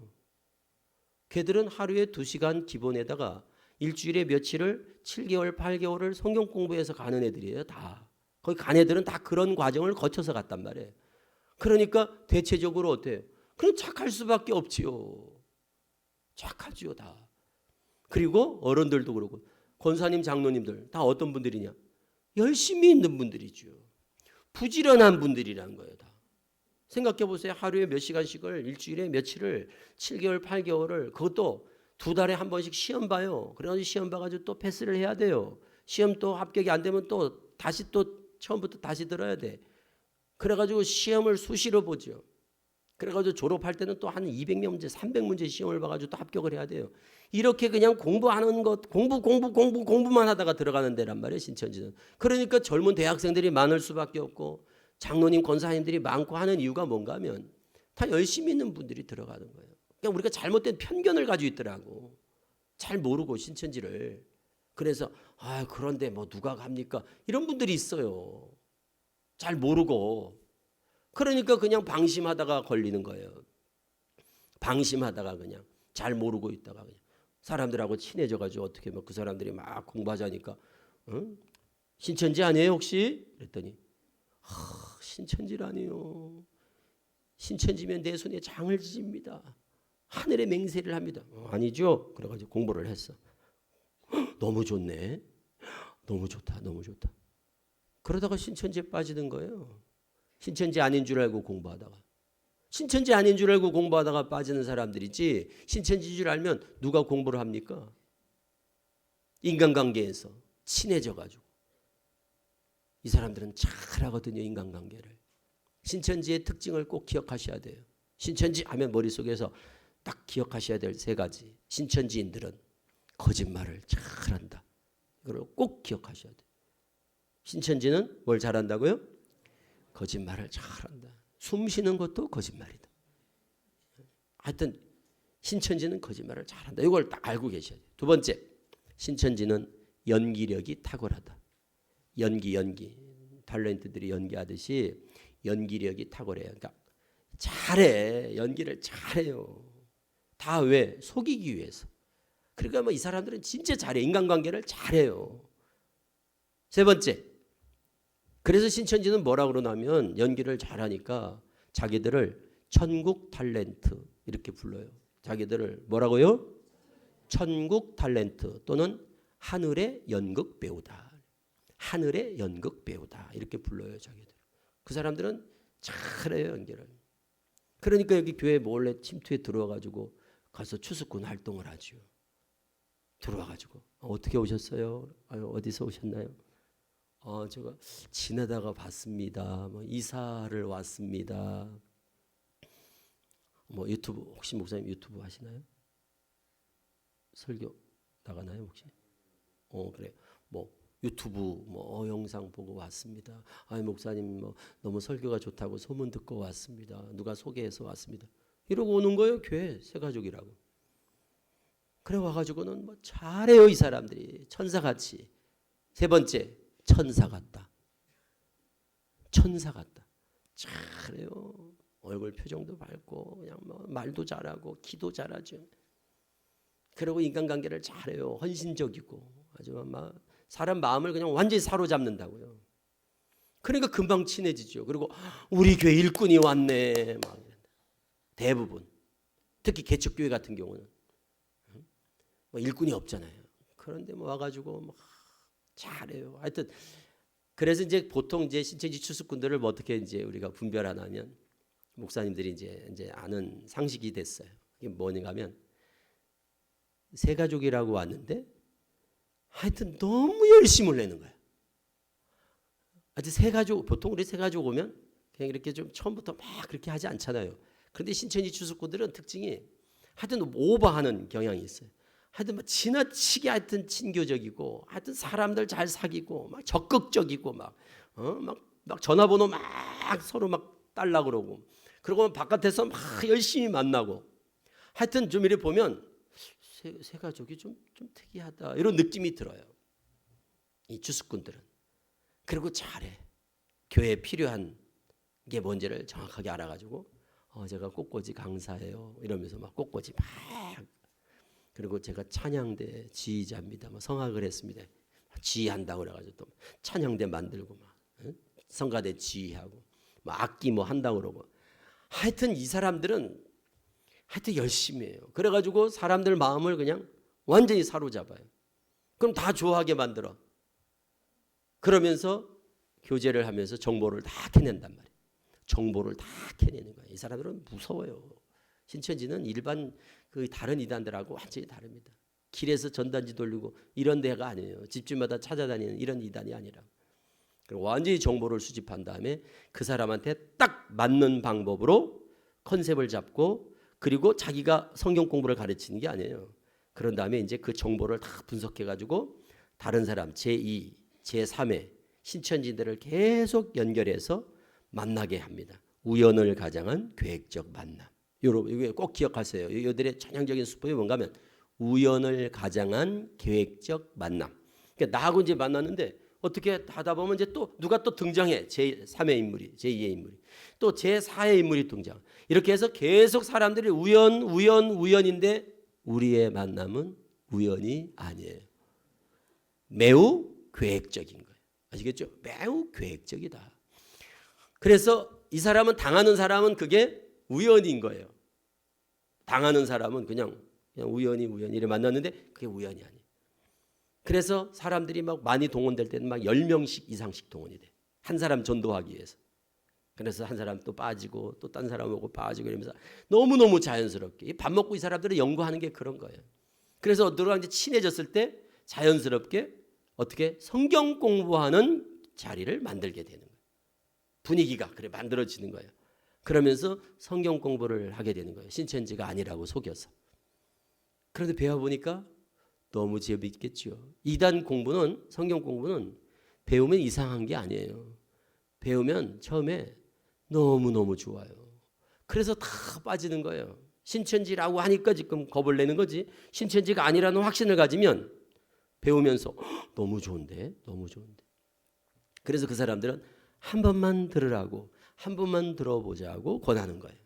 B: 걔들은 하루에 2시간 기본에다가 일주일에 며칠을 7개월, 8개월을 성경 공부해서 가는 애들이에요. 다. 거기 간 애들은 다 그런 과정을 거쳐서 갔단 말이에요. 그러니까 대체적으로 어때요? 그럼 착할 수밖에 없지요. 착하지요 다. 그리고 어른들도 그러고 권사님 장로님들 다 어떤 분들이냐? 열심히 있는 분들이죠. 부지런한 분들이라는 거예요. 다. 생각해 보세요. 하루에 몇 시간씩을 일주일에 며칠을 7개월 8개월을 그것도 2달에 한 번씩 시험 봐요. 그래가지고 시험 봐가지고 또 패스를 해야 돼요. 시험 또 합격이 안 되면 또 다시 또 처음부터 다시 들어야 돼. 그래가지고 시험을 수시로 보죠. 그래가지고 졸업할 때는 또 한 200문제 300문제 시험을 봐가지고 또 합격을 해야 돼요. 이렇게 그냥 공부하는 것 공부만 하다가 들어가는 데란 말이에요. 신천지는. 그러니까 젊은 대학생들이 많을 수밖에 없고 장로님 권사님들이 많고 하는 이유가 뭔가 하면 다 열심히 있는 분들이 들어가는 거예요. 그냥 우리가 잘못된 편견을 가지고 있더라고. 잘 모르고 신천지를. 그래서 그런데 뭐 누가 갑니까? 이런 분들이 있어요. 잘 모르고. 그러니까 그냥 방심하다가 걸리는 거예요. 방심하다가 그냥 잘 모르고 있다가 그냥 사람들하고 친해져가지고 어떻게 그 사람들이 막 공부하자니까 신천지 아니에요 혹시? 그랬더니 신천지라니요. 신천지면 내 손에 장을 지집니다. 하늘에 맹세를 합니다. 아니죠. 그래가지고 공부를 했어. 너무 좋네. 너무 좋다. 너무 좋다. 그러다가 신천지에 빠지는 거예요. 신천지 아닌 줄 알고 공부하다가. 신천지 아닌 줄 알고 공부하다가 빠지는 사람들이지 신천지인 줄 알면 누가 공부를 합니까? 인간관계에서 친해져가지고. 이 사람들은 잘하거든요. 인간관계를. 신천지의 특징을 꼭 기억하셔야 돼요. 신천지 하면 머릿속에서 딱 기억하셔야 될 3가지. 신천지인들은 거짓말을 잘한다. 이걸 꼭 기억하셔야 돼요. 신천지는 뭘 잘한다고요? 거짓말을 잘한다. 숨 쉬는 것도 거짓말이다. 하여튼 신천지는 거짓말을 잘한다. 이걸 딱 알고 계셔야 돼요. 2번째, 신천지는 연기력이 탁월하다. 연기. 탤런트들이 연기하듯이 연기력이 탁월해요. 그러니까 잘해. 연기를 잘해요. 다 왜? 속이기 위해서. 그러니까 뭐 이 사람들은 진짜 잘해. 인간관계를 잘해요. 3번째. 그래서 신천지는 뭐라 그러냐면 연기를 잘하니까 자기들을 천국 탤런트 이렇게 불러요. 자기들을 뭐라고요? 천국 탤런트 또는 하늘의 연극 배우다. 하늘의 연극 배우다. 이렇게 불러요. 자기들. 그 사람들은 잘해요. 연기를. 그러니까 여기 교회 몰래 침투에 들어와가지고 가서 추수꾼 활동을 하죠. 들어와가지고 어떻게 오셨어요? 어디서 오셨나요? 제가 지나다가 봤습니다. 뭐 이사를 왔습니다. 뭐 유튜브 혹시 목사님 유튜브 하시나요? 설교 나가나요 혹시? 그래. 뭐 유튜브 뭐 영상 보고 왔습니다. 아, 목사님 뭐 너무 설교가 좋다고 소문 듣고 왔습니다. 누가 소개해서 왔습니다. 이러고 오는 거예요. 교회 새 가족이라고. 그래 와가지고는 뭐 잘해요. 이 사람들이 천사같이. 세 번째, 천사 같다. 천사 같다. 잘해요. 얼굴 표정도 밝고 그냥 뭐 말도 잘하고 기도 잘하죠. 그리고 인간관계를 잘해요. 헌신적이고 아주 막 사람 마음을 그냥 완전히 사로잡는다고요. 그러니까 금방 친해지죠. 그리고 우리 교회 일꾼이 왔네. 막 대부분 특히 개척교회 같은 경우는 뭐 일꾼이 없잖아요. 그런데 뭐 와가지고 막 잘해요. 하여튼 그래서 이제 보통 이제 신천지 출석군들을 뭐 어떻게 이제 우리가 분별하냐면 목사님들이 이제 아는 상식이 됐어요. 이게 뭐냐 하면 새 가족이라고 왔는데 하여튼 너무 열심을 내는 거예요. 하여튼 새 가족 보통 우리 새 가족 오면 그냥 이렇게 좀 처음부터 막 그렇게 하지 않잖아요. 그런데 신천지 출석군들은 특징이 하여튼 오버하는 경향이 있어요. 하여튼 막 지나치게 하여튼 친교적이고 하여튼 사람들 잘 사귀고 막 적극적이고 막 전화번호 막 서로 막 달라고 그러고 그리고 바깥에서 막 열심히 만나고 하여튼 좀 이렇게 보면 새 가족이 좀 특이하다 이런 느낌이 들어요. 이 주수꾼들은. 그리고 잘해. 교회에 필요한 게 뭔지를 정확하게 알아가지고 제가 꽃꽂이 강사예요 이러면서 막 꽃꽂이 막 그리고 제가 찬양대 지휘자입니다. 막 성악을 했습니다. 지휘한다고 그래가지고 또 찬양대 만들고 막 성가대 지휘하고 막 악기 뭐 한다고 그러고 하여튼 이 사람들은 하여튼 열심히 해요. 그래가지고 사람들 마음을 그냥 완전히 사로잡아요. 그럼 다 좋아하게 만들어. 그러면서 교제를 하면서 정보를 다 캐낸단 말이에요. 정보를 다 캐내는 거예요. 이 사람들은 무서워요. 신천지는 일반 그 다른 이단들하고 완전히 다릅니다. 길에서 전단지 돌리고 이런 데가 아니에요. 집집마다 찾아다니는 이런 이단이 아니라. 그리고 완전히 정보를 수집한 다음에 그 사람한테 딱 맞는 방법으로 컨셉을 잡고 그리고 자기가 성경 공부를 가르치는 게 아니에요. 그런 다음에 이제 그 정보를 다 분석해 가지고 다른 사람 제2, 제3의 신천지들을 계속 연결해서 만나게 합니다. 우연을 가장한 계획적 만남. 여러분 꼭 기억하세요. 이들의 전형적인 수법이 뭔가 하면 우연을 가장한 계획적 만남. 그러니까 나하고 이제 만났는데 어떻게 하다 보면 이제 또 누가 또 등장해. 제3의 인물이, 제2의 인물이. 또 제4의 인물이 등장. 이렇게 해서 계속 사람들이 우연인데 우리의 만남은 우연이 아니에요. 매우 계획적인 거예요. 아시겠죠? 매우 계획적이다. 그래서 이 사람은 당하는 사람은 그게 우연인 거예요. 당하는 사람은 그냥 우연히 이렇게 만났는데 그게 우연이 아니에요. 그래서 사람들이 막 많이 동원될 때는 막 10명씩 이상씩 동원이 돼. 한 사람 전도하기 위해서. 그래서 한 사람 또 빠지고 또 딴 사람 오고 빠지고 이러면서 너무너무 자연스럽게 밥 먹고 이 사람들은 연구하는 게 그런 거예요. 그래서 누구랑 이제 친해졌을 때 자연스럽게 어떻게 성경 공부하는 자리를 만들게 되는 거예요. 분위기가 그래 만들어지는 거예요. 그러면서 성경 공부를 하게 되는 거예요. 신천지가 아니라고 속여서. 그런데 배워보니까 너무 재미있겠죠. 이단 공부는 성경 공부는 배우면 이상한 게 아니에요. 배우면 처음에 너무너무 좋아요. 그래서 다 빠지는 거예요. 신천지라고 하니까 지금 겁을 내는 거지. 신천지가 아니라는 확신을 가지면 배우면서 너무 좋은데 너무 좋은데. 그래서 그 사람들은 한 번만 들으라고 한 번만 들어보자고 권하는 거예요.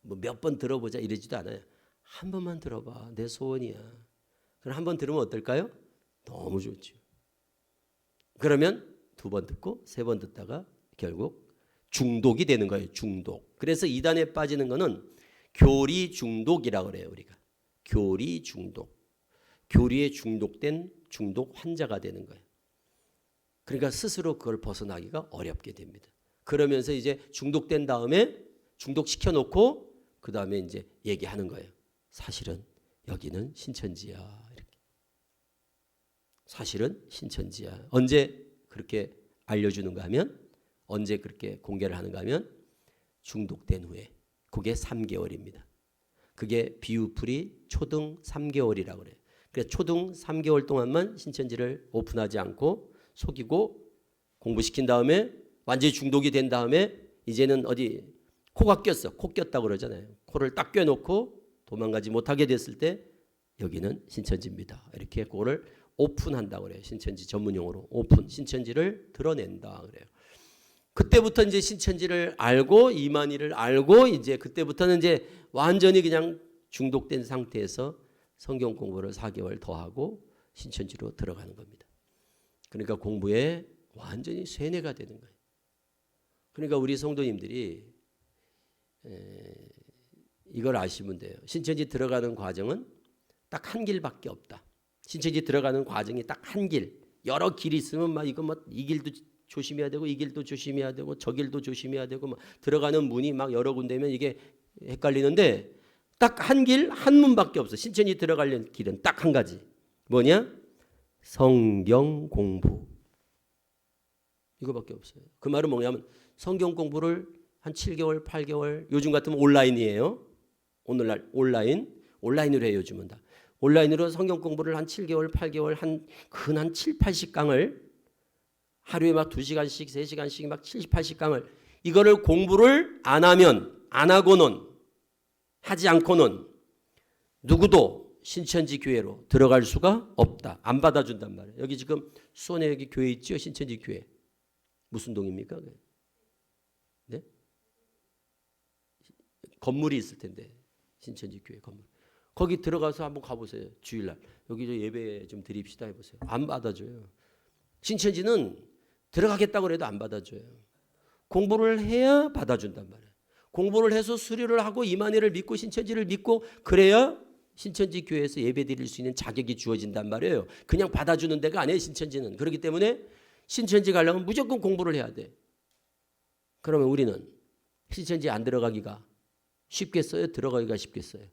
B: 뭐 몇 번 들어보자 이러지도 않아요. 한 번만 들어봐. 내 소원이야. 그럼 한 번 들으면 어떨까요? 너무 좋죠. 그러면 두 번 듣고 세 번 듣다가 결국 중독이 되는 거예요. 중독. 그래서 이단에 빠지는 거는 교리 중독이라고 그래요. 우리가. 교리 중독. 교리에 중독된 중독 환자가 되는 거예요. 그러니까 스스로 그걸 벗어나기가 어렵게 됩니다. 그러면서 이제 중독된 다음에 중독시켜 놓고 그 다음에 이제 얘기하는 거예요. 사실은 여기는 신천지야. 이렇게. 사실은 신천지야. 언제 그렇게 알려주는가 하면 언제 그렇게 공개를 하는가 하면 중독된 후에 그게 3개월입니다. 그게 비유풀이 초등 3개월이라고 그래요. 그래서 초등 3개월 동안만 신천지를 오픈하지 않고 속이고 공부시킨 다음에 완전히 중독이 된 다음에 이제는 어디 코가 꼈어. 코 꼈다고 그러잖아요. 코를 딱 껴놓고 도망가지 못하게 됐을 때 여기는 신천지입니다. 이렇게 그거를 오픈한다고 그래요. 신천지 전문용어로 오픈. 신천지를 드러낸다 그래요. 그때부터 이제 신천지를 알고 이만희를 알고 이제 그때부터는 이제 완전히 그냥 중독된 상태에서 성경 공부를 4개월 더 하고 신천지로 들어가는 겁니다. 그러니까 공부에 완전히 쇠뇌가 되는 거예요. 그러니까 우리 성도님들이 이걸 아시면 돼요. 신천지 들어가는 과정은 딱 한 길밖에 없다. 신천지 들어가는 과정이 딱 한 길. 여러 길이 있으면 막 이거 막 이 길도 조심해야 되고 이 길도 조심해야 되고 저 길도 조심해야 되고 막 들어가는 문이 막 여러 군데면 이게 헷갈리는데 딱 한 길, 한 문밖에 없어. 신천지 들어가려는 길은 딱 한 가지. 뭐냐? 성경 공부. 이거밖에 없어요. 그 말은 뭐냐면 성경 공부를 한 7개월, 8개월, 요즘 같으면 온라인이에요. 오늘날 온라인으로 해요. 요즘은 다. 온라인으로 성경 공부를 한 7개월, 8개월, 한 7, 80강을 하루에 막 2시간씩, 3시간씩 막 70, 80강을 이거를 공부를 안 하면 안 하고는 하지 않고는 누구도 신천지 교회로 들어갈 수가 없다. 안 받아준단 말이에요. 여기 지금 수원에 여기 교회 있죠? 신천지 교회. 무슨 동입니까? 네? 건물이 있을 텐데 신천지 교회 건물. 거기 들어가서 한번 가보세요. 주일날 여기 저 예배 좀 드립시다 해보세요. 안 받아줘요. 신천지는 들어가겠다고 해도 안 받아줘요. 공부를 해야 받아준단 말이에요. 공부를 해서 수료를 하고 이만희를 믿고 신천지를 믿고 그래야 신천지 교회에서 예배 드릴 수 있는 자격이 주어진단 말이에요. 그냥 받아주는 데가 아니에요. 신천지는. 그렇기 때문에 신천지 가려면 무조건 공부를 해야 돼. 그러면 우리는 신천지 안 들어가기가 쉽겠어요? 들어가기가 쉽겠어요?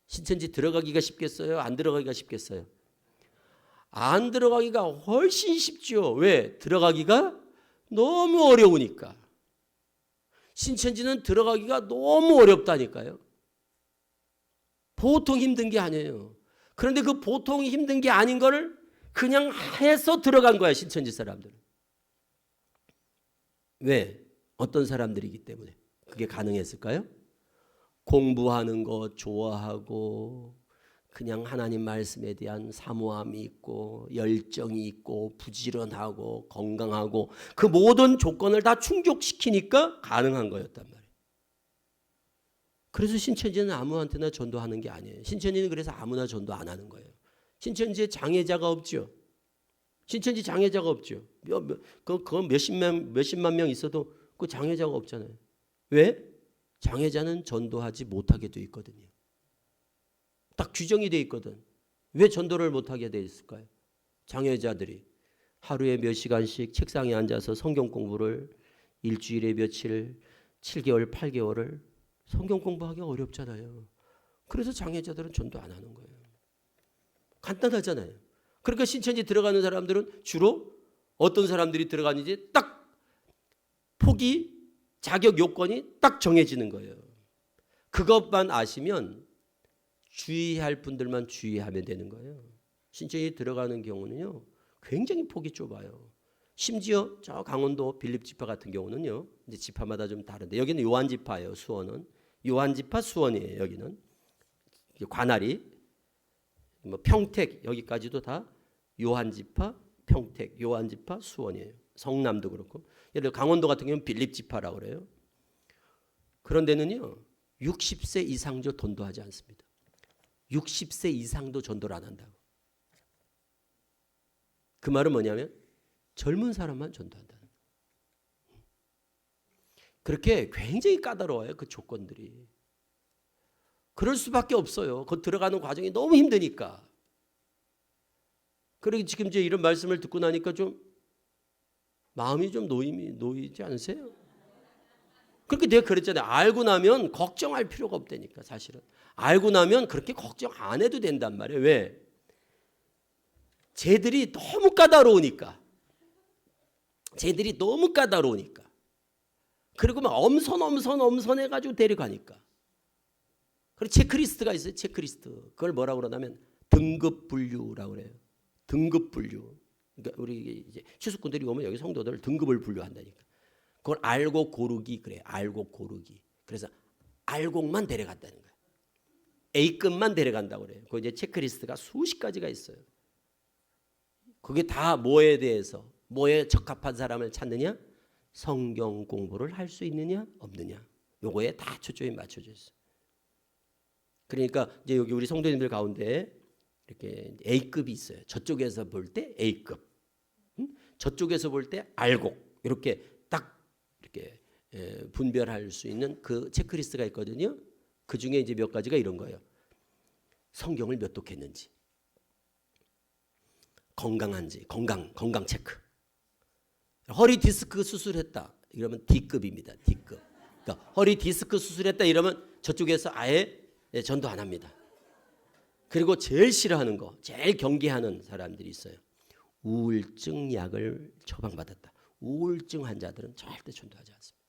B: 신천지 들어가기가 쉽겠어요? 안 들어가기가 쉽겠어요? 안 들어가기가 훨씬 쉽죠. 왜? 들어가기가 너무 어려우니까. 신천지는 들어가기가 너무 어렵다니까요. 보통 힘든 게 아니에요. 그런데 그 보통 힘든 게 아닌 거를 그냥 해서 들어간 거야. 신천지 사람들은. 왜? 어떤 사람들이기 때문에 그게 가능했을까요? 공부하는 거 좋아하고 그냥 하나님 말씀에 대한 사모함이 있고 열정이 있고 부지런하고 건강하고 그 모든 조건을 다 충족시키니까 가능한 거였단 말이에요. 그래서 신천지는 아무한테나 전도하는 게 아니에요. 신천지는 그래서 아무나 전도 안 하는 거예요. 신천지에 장애자가 없죠. 신천지 장애자가 없죠. 그건 몇십만 명 있어도 그 장애자가 없잖아요. 왜? 장애자는 전도하지 못하게 돼 있거든요. 딱 규정이 돼 있거든. 왜 전도를 못하게 돼 있을까요? 장애자들이 하루에 몇 시간씩 책상에 앉아서 성경 공부를 일주일에 며칠 7개월 8개월을 성경 공부하기가 어렵잖아요. 그래서 장애자들은 전도 안 하는 거예요. 간단하잖아요. 그러니까 신천지 들어가는 사람들은 주로 어떤 사람들이 들어가는지 딱 포기 자격 요건이 딱 정해지는 거예요. 그것만 아시면 주의할 분들만 주의하면 되는 거예요. 신천지 들어가는 경우는요. 굉장히 폭이 좁아요. 심지어 저 강원도 빌립지파 같은 경우는요. 이제 지파마다 좀 다른데 여기는 요한지파예요. 수원은. 요한지파 수원이에요. 여기는. 관할이 뭐 평택 여기까지도 다 요한지파 평택 요한지파 수원이에요. 성남도 그렇고. 예를 들어 강원도 같은 경우는 빌립지파라고 그래요. 그런 데는요. 60세 이상도 전도하지 않습니다. 60세 이상도 전도를 안 한다고. 그 말은 뭐냐면 젊은 사람만 전도한다는 거예요. 그렇게 굉장히 까다로워요. 그 조건들이. 그럴 수밖에 없어요. 그 들어가는 과정이 너무 힘드니까. 그리고 지금 이제 이런 말씀을 듣고 나니까 좀 마음이 좀 놓이지 않으세요? 그렇게 내가 그랬잖아요. 알고 나면 걱정할 필요가 없다니까 사실은. 알고 나면 그렇게 걱정 안 해도 된단 말이에요. 왜? 쟤들이 너무 까다로우니까. 쟤들이 너무 까다로우니까. 그리고 막 엄선해가지고 데려가니까. 그리고 체크리스트가 있어요. 체크리스트. 그걸 뭐라고 그러냐면 등급 분류라고 그래요. 등급 분류. 그러니까 우리 이제 추수꾼들이 오면 여기 성도들 등급을 분류한다니까. 그걸 알곡 고르기 그래. 알곡 고르기. 그래서 알곡만 데려간다는 거야. A급만 데려간다고 그래요. 그 이제 체크리스트가 수십 가지가 있어요. 그게 다 뭐에 대해서, 뭐에 적합한 사람을 찾느냐? 성경 공부를 할 수 있느냐 없느냐. 요거에 다 초점이 맞춰져 있어요. 그러니까 이제 여기 우리 성도님들 가운데 이렇게 A급이 있어요. 저쪽에서 볼 때 A급, 저쪽에서 볼 때 알곡, 이렇게 딱 이렇게 분별할 수 있는 그 체크리스트가 있거든요. 그 중에 이제 몇 가지가 이런 거예요. 성경을 몇 독했는지, 건강한지, 건강 체크. 허리 디스크 수술했다 이러면 D급입니다. D급. 그러니까 허리 디스크 수술했다 이러면 저쪽에서 아예 전도 안 합니다. 그리고 제일 싫어하는 거, 제일 경계하는 사람들이 있어요. 우울증 약을 처방받았다. 우울증 환자들은 절대 전도하지 않습니다.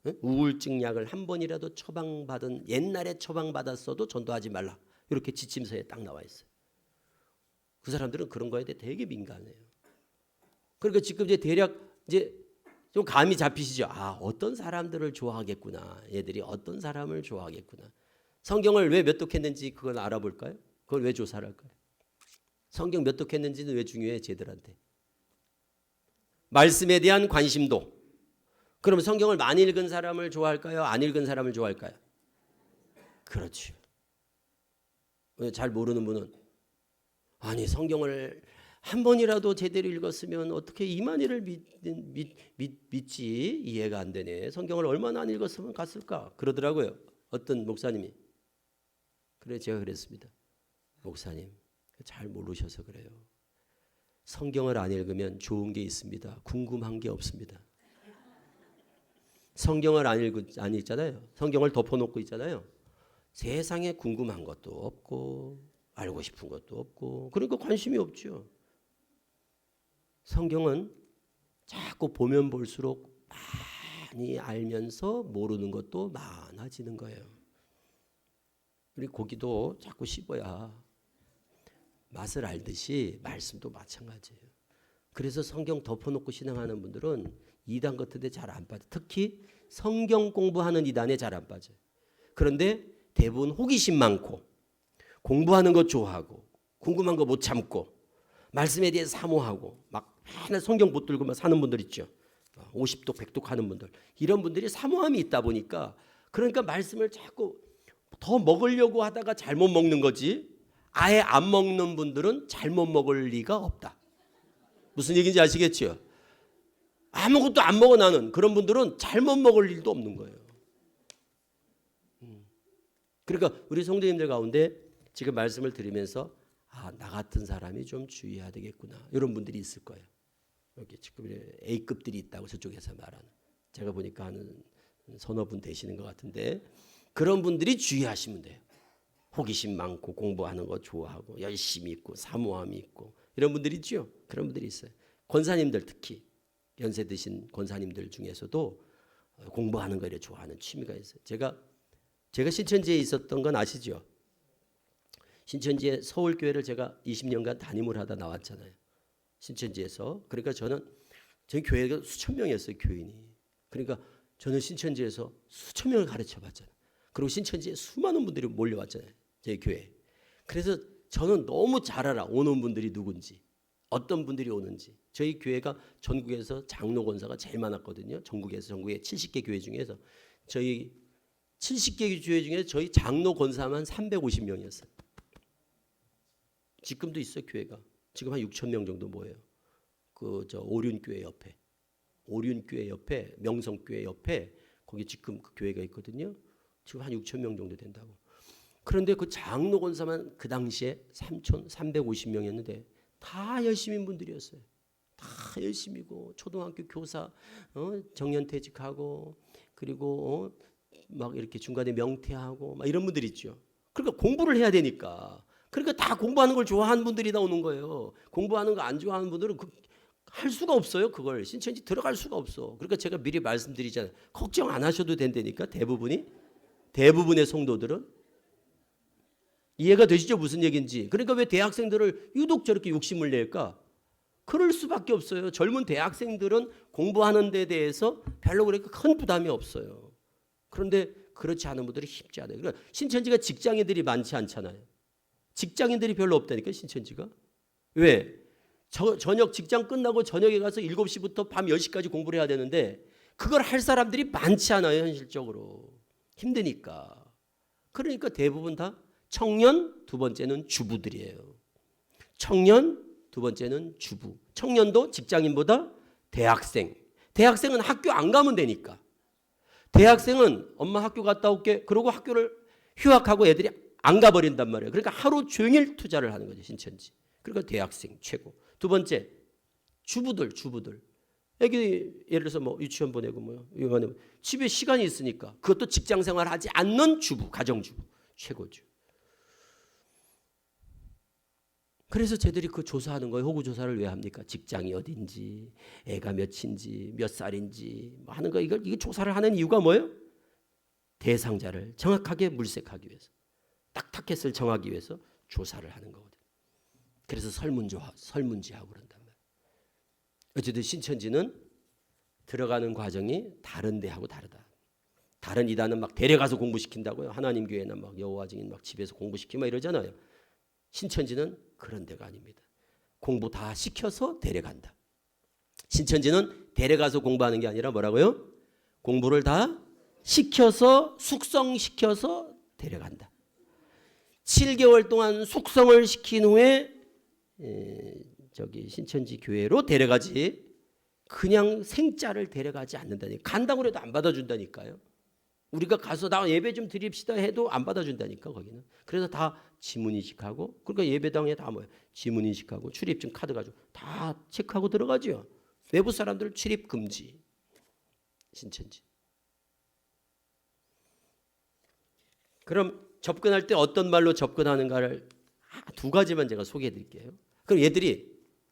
B: 응? 우울증 약을 한 번이라도 처방받은, 옛날에 처방받았어도 전도하지 말라. 이렇게 지침서에 딱 나와 있어요. 그 사람들은 그런 거에 대해 되게 민감해요. 그러니까 지금 이제 대략 이제 좀 감이 잡히시죠? 아, 어떤 사람들을 좋아하겠구나. 얘들이 어떤 사람을 좋아하겠구나. 성경을 왜 몇 독했는지 그걸 알아볼까요? 그걸 왜 조사를 할까요? 성경 몇 독했는지는 왜 중요해? 쟤들한테. 말씀에 대한 관심도. 그럼 성경을 많이 읽은 사람을 좋아할까요? 안 읽은 사람을 좋아할까요? 그렇죠. 잘 모르는 분은 아니 성경을 한 번이라도 제대로 읽었으면 어떻게 이만희를 믿지? 이해가 안 되네. 성경을 얼마나 안 읽었으면 갔을까? 그러더라고요. 어떤 목사님이. 그래 제가 그랬습니다. 목사님 잘 모르셔서 그래요. 성경을 안 읽으면 좋은 게 있습니다. 궁금한 게 없습니다. 성경을 안 읽잖아요. 성경을 덮어놓고 있잖아요. 세상에 궁금한 것도 없고 알고 싶은 것도 없고 그러니까 관심이 없죠. 성경은 자꾸 보면 볼수록 많이 알면서 모르는 것도 많아지는 거예요. 우리 고기도 자꾸 씹어야 맛을 알듯이 말씀도 마찬가지예요. 그래서 성경 덮어놓고 신앙하는 분들은 이단 같은 데 잘 안 빠져요. 특히 성경 공부하는 이단에 잘 안 빠져요. 그런데 대부분 호기심 많고 공부하는 거 좋아하고 궁금한 거 못 참고 말씀에 대해 사모하고 막 맨날 성경 붙들고 막 사는 분들 있죠. 50독 100독 하는 분들. 이런 분들이 사모함이 있다 보니까 그러니까 말씀을 자꾸 더 먹으려고 하다가 잘못 먹는 거지. 아예 안 먹는 분들은 잘못 먹을 리가 없다. 무슨 얘기인지 아시겠죠? 아무것도 안 먹어 나는. 그런 분들은 잘못 먹을 일도 없는 거예요. 그러니까 우리 성도님들 가운데 지금 말씀을 들으면서 아, 나 같은 사람이 좀 주의해야 되겠구나. 이런 분들이 있을 거예요. 여기 지금 A급들이 있다고 저쪽에서 말하는. 제가 보니까 한 서너 분 되시는 것 같은데 그런 분들이 주의하시면 돼요. 호기심 많고 공부하는 거 좋아하고 열심히 있고 사모함이 있고 이런 분들이 있죠. 그런 분들이 있어요. 권사님들 특히 연세 드신 권사님들 중에서도 공부하는 거를 좋아하는 취미가 있어요. 제가 신천지에 있었던 건 아시죠? 신천지에 서울교회를 제가 20년간 담임을 하다 나왔잖아요. 신천지에서. 그러니까 저희 교회가 수천 명이었어요. 교인이. 그러니까 저는 신천지에서 수천 명을 가르쳐봤잖아요. 그리고 신천지에 수많은 분들이 몰려왔잖아요. 저희 교회. 그래서 저는 너무 잘 알아. 오는 분들이 누군지. 어떤 분들이 오는지. 저희 교회가 전국에서 장로 권사가 제일 많았거든요. 전국의 70개 교회 중에서. 저희 70개 교회 중에 저희 장로 권사만 350명이었어요. 지금도 있어요. 교회가. 지금 한 6천 명 정도 모여요. 오륜교회 옆에. 오륜교회 옆에 명성교회 옆에 거기 지금 그 교회가 있거든요. 지금 한 6천 명 정도 된다고. 그런데 그 장로 권사만 그 당시에 350명이었는데 다 열심인 분들이었어요. 다 열심이고 초등학교 교사 정년퇴직하고 그리고 막 이렇게 중간에 명퇴하고 막 이런 분들 있죠. 그러니까 공부를 해야 되니까. 그러니까 다 공부하는 걸 좋아하는 분들이 나오는 거예요. 공부하는 거 안 좋아하는 분들은 할 수가 없어요. 그걸 신천지 들어갈 수가 없어. 그러니까 제가 미리 말씀드리잖아요. 걱정 안 하셔도 된다니까. 대부분의 성도들은 이해가 되시죠? 무슨 얘기인지. 그러니까 왜 대학생들을 유독 저렇게 욕심을 낼까? 그럴 수밖에 없어요. 젊은 대학생들은 공부하는 데 대해서 별로 그렇게 큰 부담이 없어요. 그런데 그렇지 않은 분들이 쉽지 않아요. 그러니까 신천지가 직장인들이 많지 않잖아요. 직장인들이 별로 없다니까 신천지가. 왜? 저녁 직장 끝나고 저녁에 가서 7시부터 밤 10시까지 공부를 해야 되는데 그걸 할 사람들이 많지 않아요. 현실적으로. 힘드니까. 그러니까 대부분 다 청년, 두 번째는 주부들이에요. 청년, 두 번째는 주부. 청년도 직장인보다 대학생. 대학생은 학교 안 가면 되니까. 대학생은 엄마 학교 갔다 올게. 그러고 학교를 휴학하고 애들이 안 가버린단 말이에요. 그러니까 하루 종일 투자를 하는 거죠. 신천지. 그러니까 대학생 최고. 두 번째 주부들. 애기 예를 들어서 뭐 유치원 보내고 뭐 이거는 집에 시간이 있으니까 그것도 직장 생활하지 않는 주부, 가정주부 최고죠. 그래서 쟤들이 그 조사하는 거예요. 호구 조사를 왜 합니까? 직장이 어딘지, 애가 몇인지, 몇 살인지 뭐 하는 거 이게 조사를 하는 이유가 뭐예요? 대상자를 정확하게 물색하기 위해서, 딱 타겟을 정하기 위해서 조사를 하는 거거든요. 그래서 설문지하고 그런단 말이에요. 어쨌든 신천지는 들어가는 과정이 다른 데하고 다르다. 다른 이단은 막 데려가서 공부시킨다고요. 하나님 교회는 막 여호와 증인 막 집에서 공부시키고 막 이러잖아요. 신천지는 그런 데가 아닙니다. 공부 다 시켜서 데려간다. 신천지는 데려가서 공부하는 게 아니라 뭐라고요? 공부를 다 시켜서 숙성시켜서 데려간다. 7개월 동안 숙성을 시킨 후에 신천지 교회로 데려가지 그냥 생짜를 데려가지 않는다니까. 간다고 해도 안 받아준다니까요. 우리가 가서 나 예배 좀 드립시다 해도 안 받아준다니까 거기는. 그래서 다 지문인식하고, 그러니까 예배당에 다 뭐예요? 지문인식하고 출입증 카드 가지고 다 체크하고 들어가죠. 외부 사람들 출입 금지. 신천지. 그럼 접근할 때 어떤 말로 접근하는가를 두 가지만 제가 소개해 드릴게요. 그럼 얘들이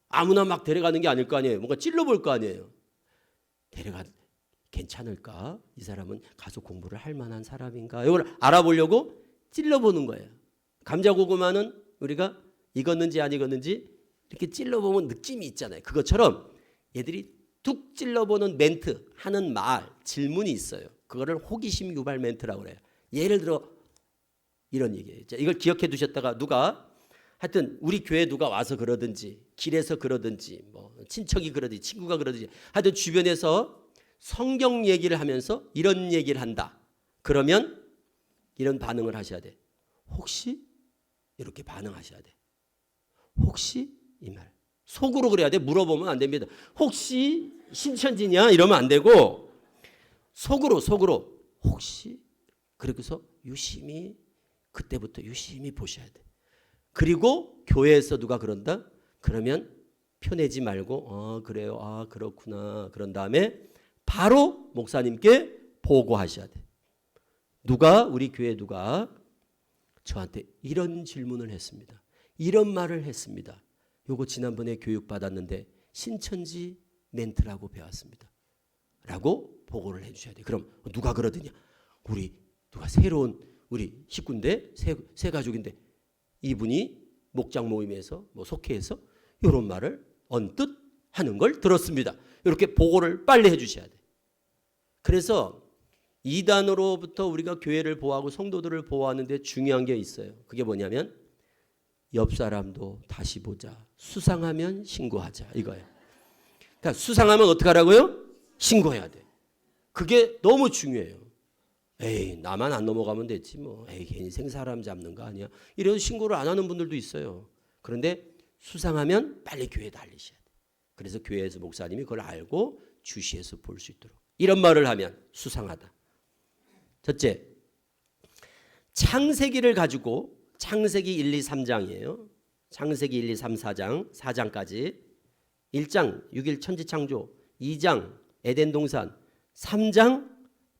B: 아무나 막 데려가는 게 아닐 거 아니에요. 뭔가 찔러볼 거 아니에요. 괜찮을까? 이 사람은 가서 공부를 할 만한 사람인가? 이걸 알아보려고 찔러보는 거예요. 감자고구마는 우리가 익었는지 안 익었는지 이렇게 찔러보면 느낌이 있잖아요. 그것처럼 얘들이 툭 찔러보는 멘트, 하는 말, 질문이 있어요. 그거를 호기심 유발 멘트라고 그래요. 예를 들어 이런 얘기예요. 이걸 기억해 두셨다가 누가 하여튼 우리 교회 누가 와서 그러든지 길에서 그러든지 뭐 친척이 그러든지 친구가 그러든지 하여튼 주변에서 성경 얘기를 하면서 이런 얘기를 한다. 그러면 이런 반응을 하셔야 돼. 혹시 이렇게 반응하셔야 돼. 혹시 이 말. 속으로 그래야 돼. 물어보면 안 됩니다. 혹시 신천지냐 이러면 안 되고 속으로 혹시 그래서 유심히 그때부터 유심히 보셔야 돼. 그리고 교회에서 누가 그런다? 그러면 펴내지 말고 그래요. 그렇구나. 그런 다음에 바로 목사님께 보고하셔야 돼. 우리 교회 누가 저한테 이런 질문을 했습니다. 이런 말을 했습니다. 요거 지난번에 교육받았는데 신천지 멘트라고 배웠습니다. 라고 보고를 해주셔야 돼. 그럼 누가 그러더냐? 누가 새로운 우리 식구인데 새 가족인데 이분이 목장 모임에서 속회에서 이런 말을 언뜻 하는 걸 들었습니다. 이렇게 보고를 빨리 해주셔야 돼. 그래서 이단으로부터 우리가 교회를 보호하고 성도들을 보호하는데 중요한 게 있어요. 그게 뭐냐면 옆 사람도 다시 보자. 수상하면 신고하자. 이거예요. 그러니까 수상하면 어떻게 하라고요? 신고해야 돼. 그게 너무 중요해요. 에이 나만 안 넘어가면 됐지 뭐. 에이 괜히 생사람 잡는 거 아니야. 이런 신고를 안 하는 분들도 있어요. 그런데 수상하면 빨리 교회에 알리셔야 돼. 그래서 교회에서 목사님이 그걸 알고 주시해서 볼 수 있도록. 이런 말을 하면 수상하다. 첫째, 창세기를 가지고 창세기 1, 2, 3장이에요. 창세기 1, 2, 3, 4장, 4장까지 1장 6일 천지창조, 2장 에덴 동산, 3장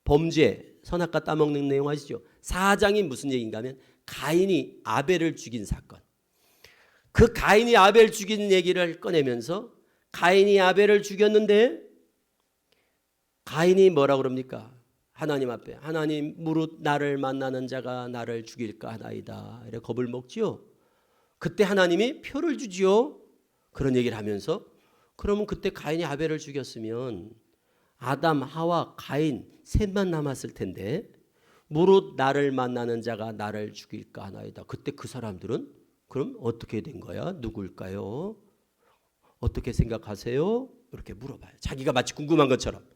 B: 범죄, 선악과 따먹는 내용 아시죠? 4장이 무슨 얘기인가 하면 가인이 아벨을 죽인 사건. 그 가인이 아벨 죽인 얘기를 꺼내면서 가인이 아벨을 죽였는데 가인이 뭐라고 그럽니까? 하나님 앞에 하나님 무릇 나를 만나는 자가 나를 죽일까 하나이다. 이래 겁을 먹지요. 그때 하나님이 표를 주지요. 그런 얘기를 하면서 그러면 그때 가인이 아벨을 죽였으면 아담, 하와, 가인 셋만 남았을 텐데 무릇 나를 만나는 자가 나를 죽일까 하나이다. 그때 그 사람들은 그럼 어떻게 된 거야? 누굴까요? 어떻게 생각하세요? 이렇게 물어봐요. 자기가 마치 궁금한 것처럼.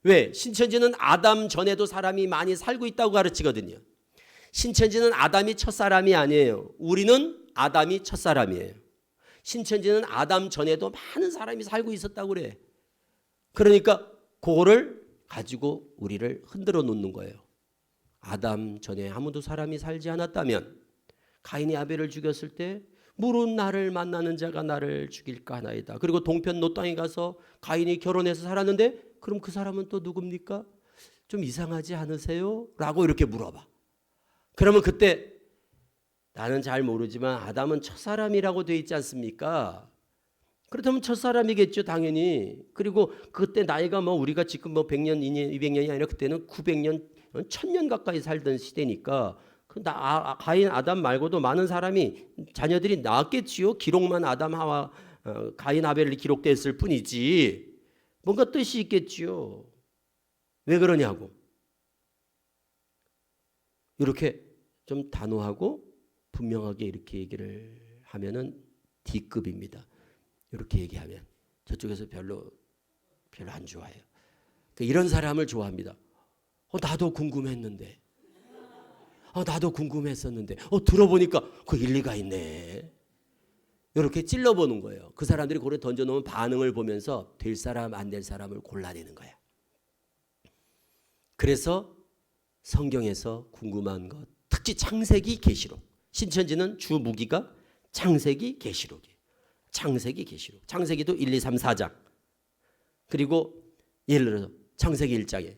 B: 왜? 신천지는 아담 전에도 사람이 많이 살고 있다고 가르치거든요. 신천지는 아담이 첫사람이 아니에요. 우리는 아담이 첫사람이에요. 신천지는 아담 전에도 많은 사람이 살고 있었다고 그래. 그러니까 그거를 가지고 우리를 흔들어 놓는 거예요. 아담 전에 아무도 사람이 살지 않았다면 가인이 아벨을 죽였을 때 무릇 나를 만나는 자가 나를 죽일까 하나이다. 그리고 동편 롯 땅에 가서 가인이 결혼해서 살았는데 그럼 그 사람은 또 누굽니까? 좀 이상하지 않으세요? 라고 이렇게 물어봐. 그러면 그때 나는 잘 모르지만 아담은 첫사람이라고 돼 있지 않습니까? 그렇다면 첫사람이겠죠, 당연히. 그리고 그때 나이가 뭐 우리가 지금 뭐 100년, 200년이 아니라 그때는 900년, 1000년 가까이 살던 시대니까 가인, 아담 말고도 많은 사람이 자녀들이 낳았겠지요. 기록만 아담, 하와, 가인, 아벨이 기록됐을 뿐이지. 뭔가 뜻이 있겠지요. 왜 그러냐고. 이렇게 좀 단호하고 분명하게 이렇게 얘기를 하면은 D급입니다. 이렇게 얘기하면 저쪽에서 별로 안 좋아해요. 이런 사람을 좋아합니다. 나도 궁금했는데. 나도 궁금했었는데. 들어보니까 그 일리가 있네. 이렇게 찔러보는 거예요. 그 사람들이 그걸 던져놓으면 반응을 보면서 될 사람 안 될 사람을 골라내는 거야. 그래서 성경에서 궁금한 것, 특히 창세기, 계시록. 신천지는 주 무기가 창세기, 계시록이에요. 창세기, 계시록. 창세기도 1, 2, 3, 4장. 그리고 예를 들어서 창세기 1장에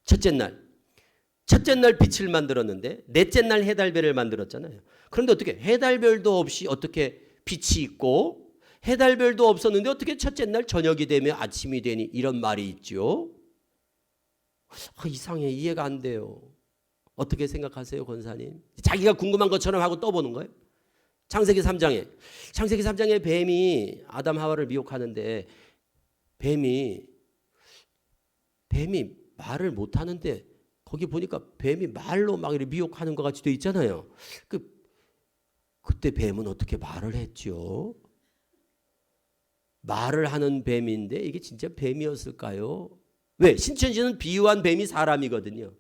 B: 첫째 날 빛을 만들었는데 넷째 날 해달별을 만들었잖아요. 그런데 어떻게 해달별도 없이 어떻게 빛이 있고 해달별도 없었는데 어떻게 첫째 날 저녁이 되면 아침이 되니 이런 말이 있죠. 이상해. 이해가 안 돼요. 어떻게 생각하세요, 권사님? 자기가 궁금한 것처럼 하고 떠보는 거예요. 창세기 3장에 뱀이 아담 하와를 미혹하는데 뱀이 말을 못하는데 거기 보니까 뱀이 말로 막 이렇게 미혹하는 것 같이 돼 있잖아요. 그때 뱀은 어떻게 말을 했죠? 말을 하는 뱀인데 이게 진짜 뱀이었을까요? 왜? 신천지는 비유한 뱀이 사람이거든요.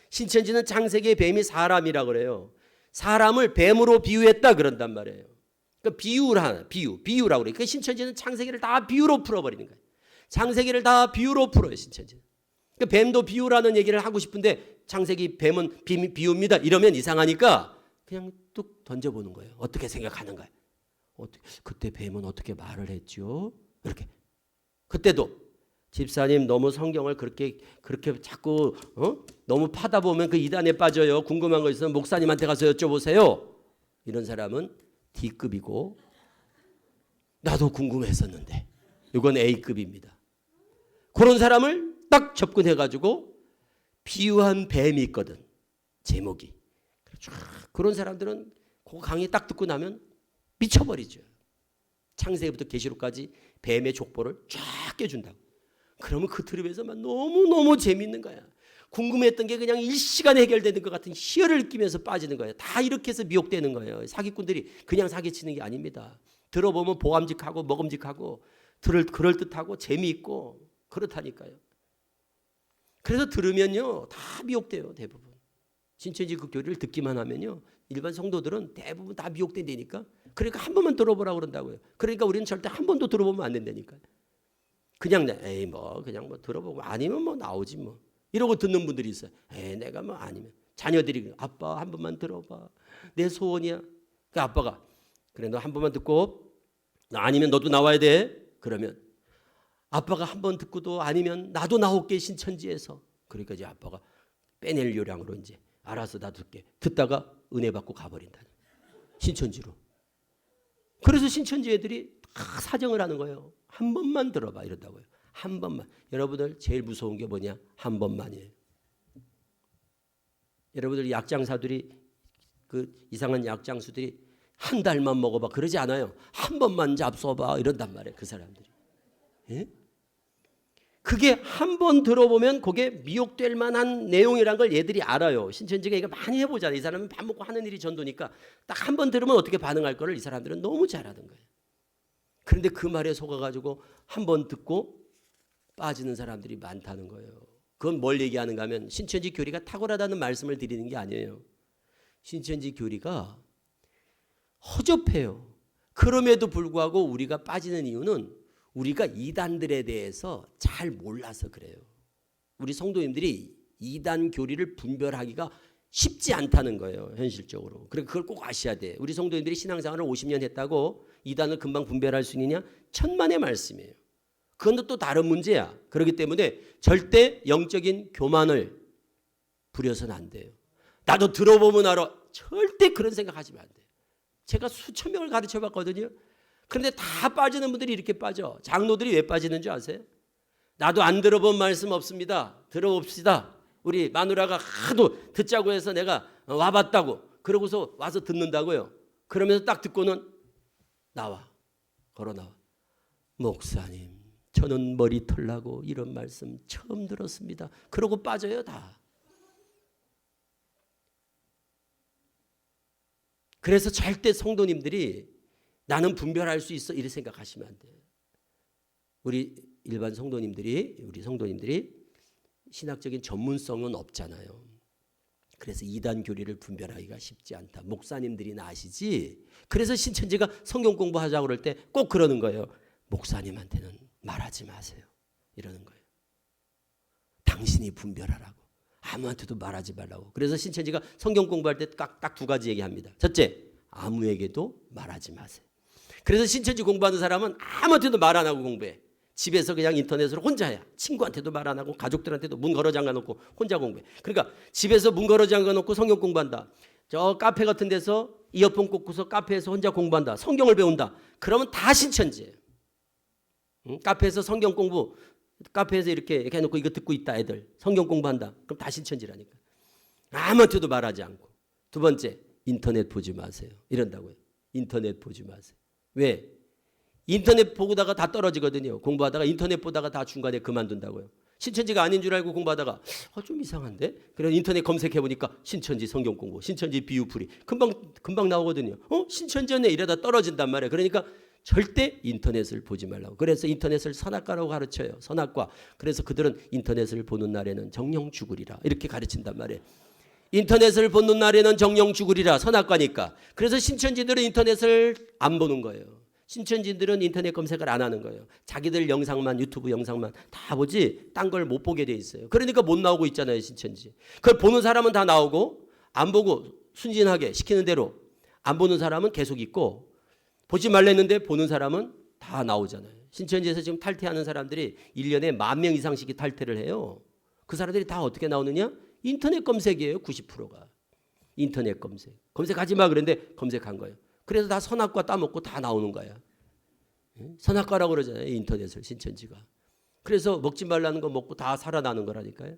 B: 신천지는 창세기의 뱀이 사람이라고 그래요. 사람을 뱀으로 비유했다 그런단 말이에요. 그러니까 비유라고 그래요. 그러니까 신천지는 창세기를 다 비유로 풀어버리는 거예요. 창세기를 다 비유로 풀어요, 신천지는. 그러니까 뱀도 비유라는 얘기를 하고 싶은데 창세기 뱀은 비유입니다. 이러면 이상하니까 그냥 뚝 던져보는 거예요. 어떻게 생각하는가요? 그때 뱀은 어떻게 말을 했죠? 이렇게. 그때도 집사님 너무 성경을 그렇게 자꾸 너무 파다 보면 그 이단에 빠져요. 궁금한 거 있으면 목사님한테 가서 여쭤보세요. 이런 사람은 D급이고 나도 궁금했었는데 이건 A급입니다. 그런 사람을 딱 접근해가지고 비유한 뱀이 있거든. 제목이. 그런 사람들은 그 강의 딱 듣고 나면 미쳐버리죠. 창세기부터 계시록까지 뱀의 족보를 쫙 껴준다고. 그러면 그 트립에서만 너무너무 재밌는 거야. 궁금했던 게 그냥 일시간에 해결되는 것 같은 희열을 느끼면서 빠지는 거예요. 다 이렇게 해서 미혹되는 거예요. 사기꾼들이 그냥 사기치는 게 아닙니다. 들어보면 보암직하고 먹음직하고 그럴듯하고 재미있고 그렇다니까요. 그래서 들으면요 다 미혹돼요. 대부분. 신천지 그 교리를 듣기만 하면요 일반 성도들은 대부분 다 미혹된다니까. 그러니까 한 번만 들어보라고 그런다고요. 그러니까 우리는 절대 한 번도 들어보면 안 된다니까요. 그냥 그냥 들어보고 아니면 나오지 뭐 이러고 듣는 분들이 있어요. 내가 아니면 자녀들이 아빠 한 번만 들어봐. 내 소원이야. 그 아빠가 그래 너 한 번만 듣고 아니면 너도 나와야 돼. 그러면 아빠가 한 번 듣고도 아니면 나도 나올게 신천지에서. 그러니까 이제 아빠가 빼낼 요량으로 이제 알아서 나 듣게. 듣다가 은혜 받고 가버린다. 신천지로. 그래서 신천지 애들이 다 사정을 하는 거예요. 한 번만 들어봐 이런다고요. 한 번만. 여러분들 제일 무서운 게 뭐냐? 한 번만이에요. 여러분들 약장사들이 그 이상한 약장수들이 한 달만 먹어봐 그러지 않아요. 한 번만 잡숴봐 이런단 말이에요. 그 사람들이. 예? 그게 한 번 들어보면 그게 미혹될 만한 내용이란 걸 얘들이 알아요. 신천지가 이거 많이 해보잖아요. 이 사람은 밥 먹고 하는 일이 전도니까 딱 한 번 들으면 어떻게 반응할 거를 이 사람들은 너무 잘하는 거예요. 그런데 그 말에 속아가지고 한 번 듣고 빠지는 사람들이 많다는 거예요. 그건 뭘 얘기하는가 하면 신천지 교리가 탁월하다는 말씀을 드리는 게 아니에요. 신천지 교리가 허접해요. 그럼에도 불구하고 우리가 빠지는 이유는 우리가 이단들에 대해서 잘 몰라서 그래요. 우리 성도님들이 이단 교리를 분별하기가 쉽지 않다는 거예요. 현실적으로. 그러니까 그걸 꼭 아셔야 돼. 우리 성도님들이 신앙생활을 50년 했다고 이단을 금방 분별할 수 있느냐? 천만의 말씀이에요. 그건 또 다른 문제야. 그렇기 때문에 절대 영적인 교만을 부려서는 안 돼요. 나도 들어보면 알아. 절대 그런 생각하시면 안 돼요. 제가 수천 명을 가르쳐 봤거든요. 그런데 다 빠지는 분들이 이렇게 빠져. 장로들이 왜 빠지는 줄 아세요? 나도 안 들어본 말씀 없습니다. 들어봅시다. 우리 마누라가 하도 듣자고 해서 내가 와봤다고. 그러고서 와서 듣는다고요. 그러면서 딱 듣고는 나와. 걸어 나와. 목사님, 저는 머리털 나고 이런 말씀 처음 들었습니다. 그러고 빠져요 다. 그래서 절대 성도님들이 나는 분별할 수 있어 이렇게 생각하시면 안 돼요. 우리 일반 성도님들이 신학적인 전문성은 없잖아요. 그래서 이단 교리를 분별하기가 쉽지 않다. 목사님들이나 아시지. 그래서 신천지가 성경 공부하자고 그럴 때 꼭 그러는 거예요. 목사님한테는 말하지 마세요. 이러는 거예요. 당신이 분별하라고. 아무한테도 말하지 말라고. 그래서 신천지가 성경 공부할 때 딱 두 가지 얘기합니다. 첫째, 아무에게도 말하지 마세요. 그래서 신천지 공부하는 사람은 아무한테도 말 안 하고 공부해. 집에서 그냥 인터넷으로 혼자 해. 친구한테도 말 안 하고 가족들한테도 문 걸어 잠가 놓고 혼자 공부해. 그러니까 집에서 문 걸어 잠가 놓고 성경 공부한다. 저 카페 같은 데서 이어폰 꽂고서 카페에서 혼자 공부한다. 성경을 배운다. 그러면 다 신천지예요. 카페에서 성경 공부, 카페에서 이렇게 해놓고 이거 듣고 있다 애들. 성경 공부한다. 그럼 다 신천지라니까. 아무한테도 말하지 않고. 두 번째, 인터넷 보지 마세요. 이런다고요. 인터넷 보지 마세요. 왜? 인터넷 보다가 다 떨어지거든요. 공부하다가 인터넷 보다가 다 중간에 그만둔다고요. 신천지가 아닌 줄 알고 공부하다가 좀 이상한데? 그래서 인터넷 검색해보니까 신천지 성경 공부, 신천지 비유풀이 금방 나오거든요. 신천지였네 이러다 떨어진단 말이에요. 그러니까 절대 인터넷을 보지 말라고. 그래서 인터넷을 선악과라고 가르쳐요. 선악과. 그래서 그들은 인터넷을 보는 날에는 정령 죽으리라 이렇게 가르친단 말이에요. 인터넷을 보는 날에는 정령 죽으리라. 선악과니까. 그래서 신천지들은 인터넷을 안 보는 거예요. 신천지들은 인터넷 검색을 안 하는 거예요. 자기들 영상만, 유튜브 영상만 다 보지 딴 걸 못 보게 돼 있어요. 그러니까 못 나오고 있잖아요. 신천지. 그걸 보는 사람은 다 나오고 안 보고 순진하게 시키는 대로 안 보는 사람은 계속 있고 보지 말랬는데 보는 사람은 다 나오잖아요. 신천지에서 지금 탈퇴하는 사람들이 1년에 10,000명 이상씩 탈퇴를 해요. 그 사람들이 다 어떻게 나오느냐? 인터넷 검색이에요. 90%가. 인터넷 검색. 검색하지 마 그랬는데 검색한 거예요. 그래서 다 선악과 따먹고 다 나오는 거야. 선악과라고 그러잖아요. 인터넷을 신천지가. 그래서 먹지 말라는 거 먹고 다 살아나는 거라니까요.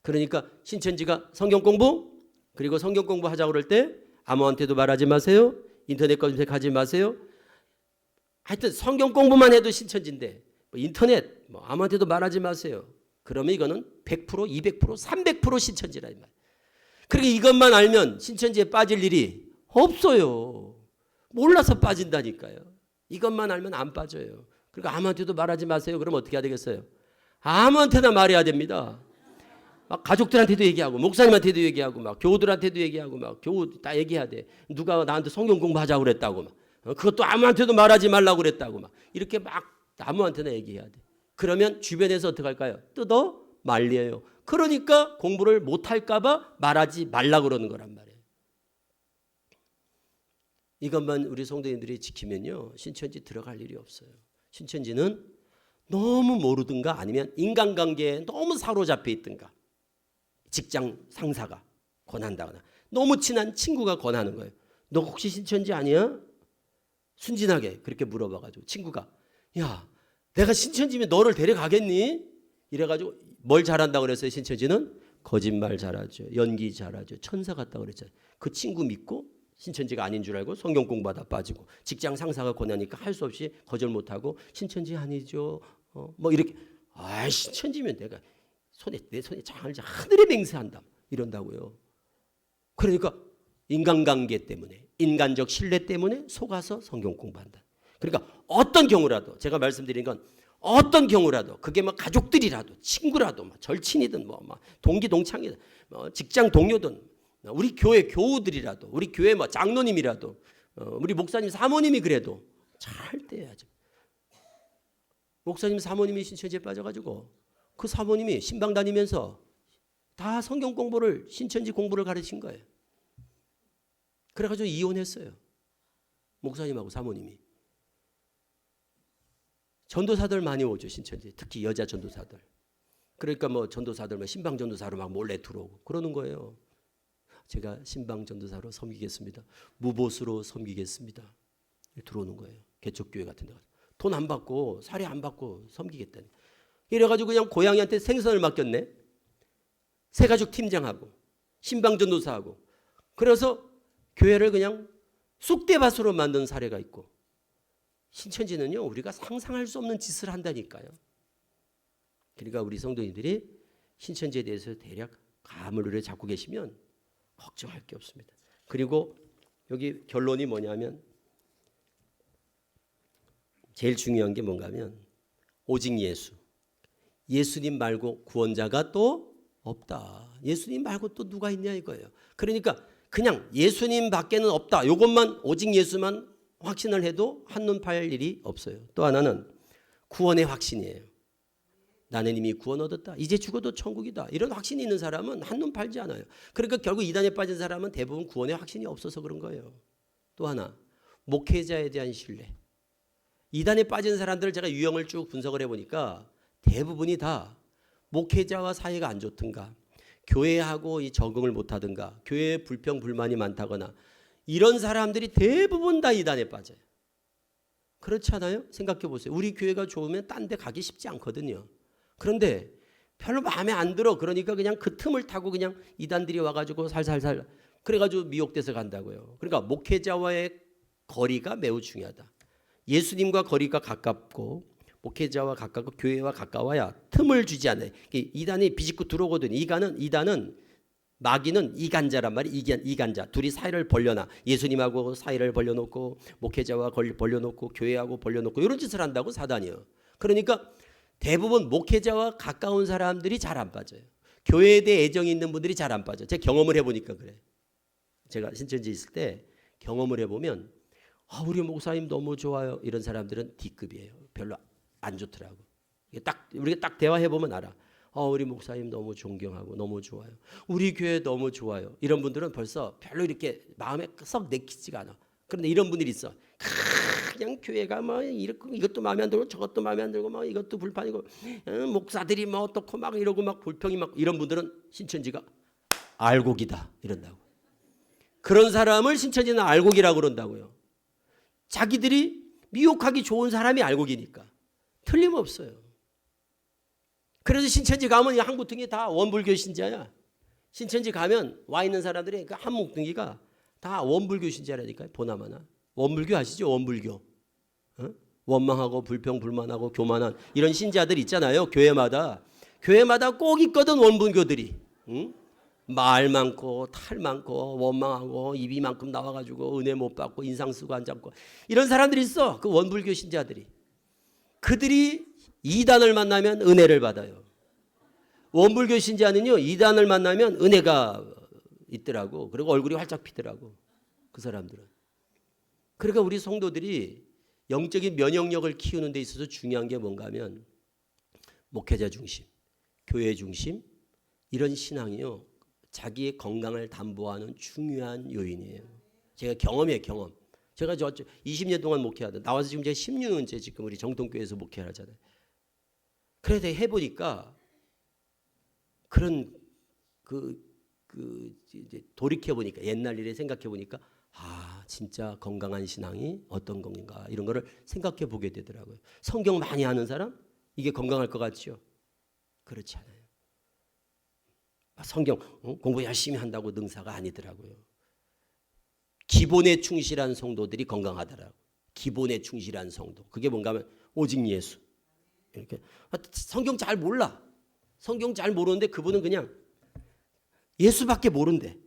B: 그러니까 신천지가 성경 공부 그리고 성경 공부하자고 그럴 때 아무한테도 말하지 마세요. 인터넷 검색하지 마세요. 하여튼 성경 공부만 해도 신천지인데 인터넷 아무한테도 말하지 마세요. 그러면 이거는 100%, 200%, 300% 신천지라 이 말이에요. 그러니까 이것만 알면 신천지에 빠질 일이 없어요. 몰라서 빠진다니까요. 이것만 알면 안 빠져요. 그러니까 아무한테도 말하지 마세요. 그럼 어떻게 해야 되겠어요? 아무한테나 말해야 됩니다. 막 가족들한테도 얘기하고 목사님한테도 얘기하고 막 교우들한테도 얘기하고 막 교우 다 얘기해야 돼. 누가 나한테 성경 공부하자고 그랬다고 막 그것도 아무한테도 말하지 말라고 그랬다고 막 이렇게 막 아무한테나 얘기해야 돼. 그러면 주변에서 어떻게 할까요? 뜯어 말려요. 그러니까 공부를 못할까 봐 말하지 말라고 그러는 거란 말이에요. 이것만 우리 성도님들이 지키면요. 신천지 들어갈 일이 없어요. 신천지는 너무 모르든가 아니면 인간관계에 너무 사로잡혀 있든가 직장 상사가 권한다거나 너무 친한 친구가 권하는 거예요. 너 혹시 신천지 아니야? 순진하게 그렇게 물어봐가지고 친구가 야 내가 신천지면 너를 데려가겠니? 이래가지고 뭘 잘한다고 그랬어요. 신천지는 거짓말 잘하죠. 연기 잘하죠. 천사 같다고 그랬잖아요. 그 친구 믿고 신천지가 아닌 줄 알고 성경 공부하다 빠지고 직장 상사가 권하니까 할 수 없이 거절 못하고 신천지 아니죠. 뭐 이렇게 신천지면 내가 내 손에 장을 하늘에 맹세한다 이런다고요. 그러니까 인간관계 때문에 인간적 신뢰 때문에 속아서 성경 공부한다. 그러니까 어떤 경우라도 제가 말씀드린 건 어떤 경우라도 그게 뭐 가족들이라도 친구라도 뭐 절친이든 뭐 동기 동창이든 뭐 직장 동료든 우리 교회 교우들이라도 우리 교회 뭐 장로님이라도 우리 목사님 사모님이 그래도 잘 떼야죠. 목사님 사모님이 신천지에 빠져가지고 그 사모님이 신방 다니면서 다 성경 공부를 신천지 공부를 가르친 거예요. 그래가지고 이혼했어요. 목사님하고 사모님이. 전도사들 많이 오죠 신천지. 특히 여자 전도사들. 그러니까 뭐 전도사들 뭐 신방 전도사로 막 몰래 들어오고 그러는 거예요. 제가 신방 전도사로 섬기겠습니다. 무보수로 섬기겠습니다. 들어오는 거예요. 개척교회 같은 데 가서. 돈 안 받고 사례 안 받고 섬기겠다니. 이래가지고 그냥 고양이한테 생선을 맡겼네. 새가족 팀장하고 신방 전도사하고. 그래서 교회를 그냥 쑥대밭으로 만든 사례가 있고 신천지는요 우리가 상상할 수 없는 짓을 한다니까요. 그러니까 우리 성도님들이 신천지에 대해서 대략 감을 잡고 계시면 걱정할 게 없습니다. 그리고 여기 결론이 뭐냐면 제일 중요한 게 뭔가 하면 오직 예수. 예수님 말고 구원자가 또 없다. 예수님 말고 또 누가 있냐 이거예요. 그러니까 그냥 예수님 밖에는 없다. 이것만 오직 예수만 확신을 해도 한눈 팔 일이 없어요. 또 하나는 구원의 확신이에요. 나는 이미 구원 얻었다. 이제 죽어도 천국이다. 이런 확신이 있는 사람은 한눈 팔지 않아요. 그러니까 결국 이단에 빠진 사람은 대부분 구원의 확신이 없어서 그런 거예요. 또 하나 목회자에 대한 신뢰. 이단에 빠진 사람들을 제가 유형을 쭉 분석을 해보니까 대부분이 다 목회자와 사이가 안 좋든가 교회하고 이 적응을 못하든가 교회에 불평 불만이 많다거나 이런 사람들이 대부분 다 이단에 빠져요. 그렇지 않아요? 생각해 보세요. 우리 교회가 좋으면 딴 데 가기 쉽지 않거든요. 그런데 별로 마음에 안 들어. 그러니까 그냥 그 틈을 타고 그냥 이단들이 와가지고 살살살 그래가지고 미혹돼서 간다고요. 그러니까 목회자와의 거리가 매우 중요하다. 예수님과 거리가 가깝고 목회자와 가깝고 교회와 가까워야 틈을 주지 않아요. 이단이 비집고 들어오거든. 이단은 마귀는 이간자란 말이에요. 이간자. 둘이 사이를 벌려놔. 예수님하고 사이를 벌려놓고 목회자와 벌려놓고 교회하고 벌려놓고 이런 짓을 한다고 사단이요. 그러니까 대부분 목회자와 가까운 사람들이 잘 안 빠져요. 교회에 대해 애정이 있는 분들이 잘 안 빠져요. 제가 경험을 해보니까 그래. 제가 신천지에 있을 때 경험을 해보면 우리 목사님 너무 좋아요. 이런 사람들은 D급이에요. 별로 안 좋더라고. 우리가 딱 대화해보면 알아. 우리 목사님 너무 존경하고 너무 좋아요. 우리 교회 너무 좋아요. 이런 분들은 벌써 별로 이렇게 마음에 썩 내키지가 않아. 그런데 이런 분들이 있어. 그냥 교회가 뭐 이것도 마음에 안 들고 저것도 마음에 안 들고 뭐 이것도 불판이고 목사들이 뭐 어떻고 막 이러고 막 불평이 막 이런 분들은 신천지가 알곡이다 이런다고. 그런 사람을 신천지는 알곡이라고 그런다고요. 자기들이 미혹하기 좋은 사람이 알곡이니까 틀림없어요. 그래서 신천지 가면 한 구퉁이 다 원불교 신자야. 신천지 가면 와 있는 사람들이 그 한 뭉뚱이가 다 원불교 신자라니까요. 보나마나. 원불교 아시죠? 원불교. 원망하고 불평 불만하고 교만한 이런 신자들 있잖아요. 교회마다 꼭 있거든 원불교들이. 말 많고 탈 많고 원망하고 입이 만큼 나와가지고 은혜 못 받고 인상 쓰고 앉았고 이런 사람들이 있어. 그 원불교 신자들이. 그들이 이단을 만나면 은혜를 받아요. 원불교 신자는요 이단을 만나면 은혜가 있더라고. 그리고 얼굴이 활짝 피더라고. 그 사람들은. 그러니까 우리 성도들이 영적인 면역력을 키우는 데 있어서 중요한 게 뭔가 하면 목회자 중심, 교회 중심 이런 신앙이요. 자기의 건강을 담보하는 중요한 요인이에요. 제가 경험이에요. 경험. 제가 20년 동안 목회하다 나와서 지금 제가 16년째 지금 우리 정통교회에서 목회를 하잖아요. 그래서 해보니까 그런 이제 돌이켜보니까 옛날 일에 생각해보니까 진짜 건강한 신앙이 어떤 건가 이런 거를 생각해 보게 되더라고요. 성경 많이 아는 사람 이게 건강할 것 같죠? 그렇지 않아요. 성경 공부 열심히 한다고 능사가 아니더라고요. 기본에 충실한 성도들이 건강하더라고요. 기본에 충실한 성도. 그게 뭔가 하면 오직 예수. 이렇게 성경 잘 몰라. 성경 잘 모르는데 그분은 그냥 예수밖에 모른대.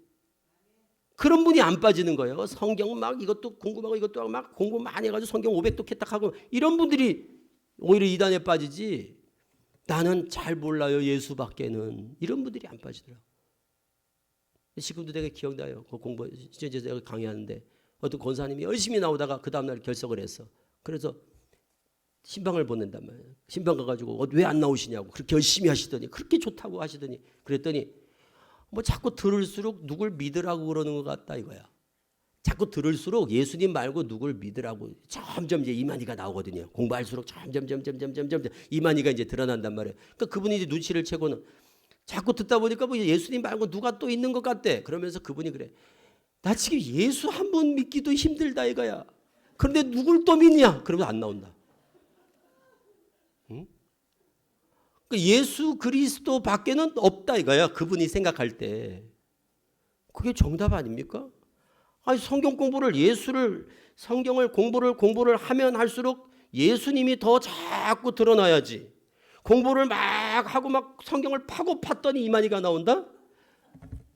B: 그런 분이 안 빠지는 거예요. 성경 막 이것도 궁금하고 이것도 하고 막 공부 많이 해가지고 성경 500도 캐탁하고 이런 분들이 오히려 이단에 빠지지. 나는 잘 몰라요 예수밖에는. 이런 분들이 안 빠지더라고. 지금도 되게 기억나요. 그 공부 진짜 제가 강의하는데 어떤 권사님이 열심히 나오다가 그 다음날 결석을 했어. 그래서 신방을 보낸단 말이에요. 신방 가가지고 왜 안 나오시냐고 그렇게 열심히 하시더니 그렇게 좋다고 하시더니 그랬더니 뭐 자꾸 들을수록 누굴 믿으라고 그러는 것 같다 이거야. 자꾸 들을수록 예수님 말고 누굴 믿으라고 점점 이제 이만희가 나오거든요. 공부할수록 점점 이만희가 이제 드러난단 말이에요. 그러니까 그분이 이제 눈치를 채고는 자꾸 듣다 보니까 뭐 예수님 말고 누가 또 있는 것 같대. 그러면서 그분이 그래. 나 지금 예수 한 번 믿기도 힘들다 이거야. 그런데 누굴 또 믿냐? 그러면 안 나온다. 응? 예수 그리스도 밖에는 없다 이거야. 그분이 생각할 때. 그게 정답 아닙니까? 아니 성경 공부를 성경을 공부를 하면 할수록 예수님이 더 자꾸 드러나야지. 공부를 막 하고 막 성경을 파고 팠더니 이만희가 나온다?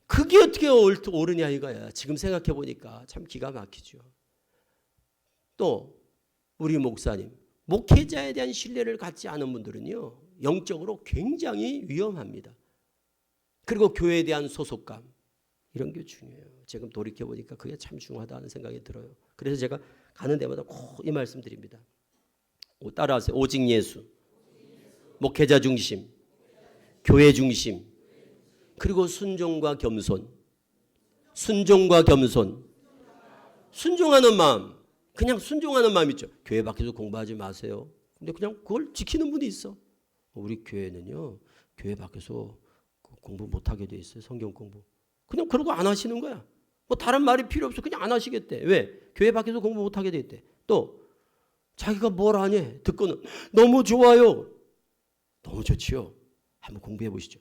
B: 그게 어떻게 옳으냐 이거야. 지금 생각해 보니까 참 기가 막히죠. 또 우리 목사님, 목회자에 대한 신뢰를 갖지 않은 분들은요. 영적으로 굉장히 위험합니다. 그리고 교회에 대한 소속감 이런 게 중요해요. 지금 돌이켜 보니까 그게 참 중요하다는 생각이 들어요. 그래서 제가 가는 데마다 꼭 이 말씀 드립니다. 따라하세요. 오직 예수. 목회자 중심, 교회 중심, 그리고 순종과 겸손. 순종과 겸손. 순종하는 마음. 그냥 순종하는 마음 있죠. 교회 밖에서 공부하지 마세요. 근데 그냥 그걸 지키는 분이 있어. 우리 교회는요. 교회 밖에서 공부 못하게 돼 있어요. 성경 공부. 그냥 그러고 안 하시는 거야. 뭐 다른 말이 필요 없어. 그냥 안 하시겠대. 왜? 교회 밖에서 공부 못하게 돼 있대. 또 자기가 뭘 하냐 듣고는 너무 좋아요. 너무 좋지요. 한번 공부해 보시죠.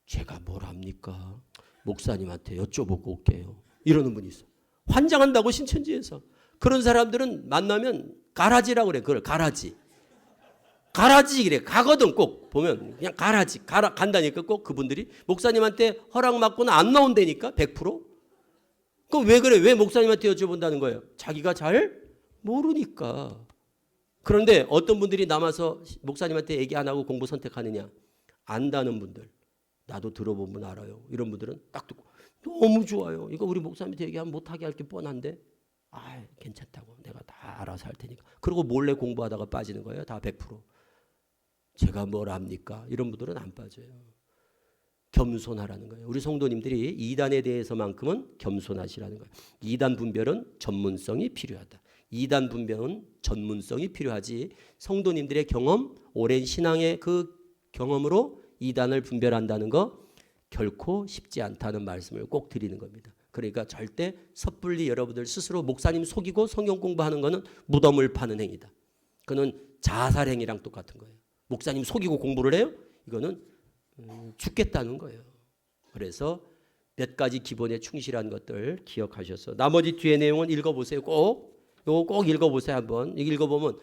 B: 제가 뭘 합니까? 목사님한테 여쭤보고 올게요. 이러는 분이 있어. 환장한다고 신천지에서. 그런 사람들은 만나면 가라지라고 그래. 그걸 가라지. 가라지 그래. 가거든 꼭. 보면 그냥 가라지. 간다니까 꼭 그분들이. 목사님한테 허락 받고는 안 나온다니까 100%. 그럼 왜 그래? 왜 목사님한테 여쭤본다는 거예요? 자기가 잘 모르니까. 그런데 어떤 분들이 남아서 목사님한테 얘기 안 하고 공부 선택하느냐? 안다는 분들. 나도 들어보면 알아요. 이런 분들은 딱 듣고 너무 좋아요. 이거 우리 목사님한테 얘기하면 못하게 할 게 뻔한데 괜찮다고. 내가 다 알아서 할 테니까. 그리고 몰래 공부하다가 빠지는 거예요. 다 100%. 제가 뭘 압니까? 이런 분들은 안 빠져요. 겸손하라는 거예요. 우리 성도님들이 이단에 대해서만큼은 겸손하시라는 거예요. 이단 분별은 전문성이 필요하다. 이단 분별은 전문성이 필요하지. 성도님들의 경험, 오랜 신앙의 그 경험으로 이단을 분별한다는 거 결코 쉽지 않다는 말씀을 꼭 드리는 겁니다. 그러니까 절대 섣불리 여러분들 스스로 목사님 속이고 성경 공부하는 거는 무덤을 파는 행위다. 그거는 자살 행위랑 똑같은 거예요. 목사님 속이고 공부를 해요? 이거는 죽겠다는 거예요. 그래서 몇 가지 기본에 충실한 것들 기억하셔서 나머지 뒤에 내용은 읽어보세요. 꼭. 요거 꼭 읽어보세요. 한번. 읽어보면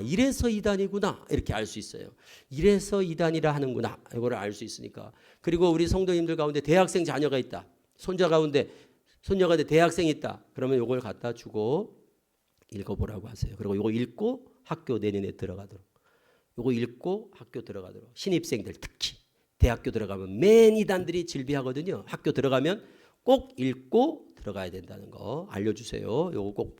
B: 이래서 이단이구나 이렇게 알 수 있어요. 이래서 이단이라 하는구나 이걸 알 수 있으니까. 그리고 우리 성도님들 가운데 대학생 자녀가 있다. 손녀가 대학생이 있다. 그러면 요걸 갖다 주고 읽어보라고 하세요. 그리고 요거 읽고 학교 내년에 들어가도록. 요거 읽고 학교 들어가도록. 신입생들 특히 대학교 들어가면 맨 이단들이 질비하거든요. 학교 들어가면 꼭 읽고 들어가야 된다는 거 알려주세요. 요거 꼭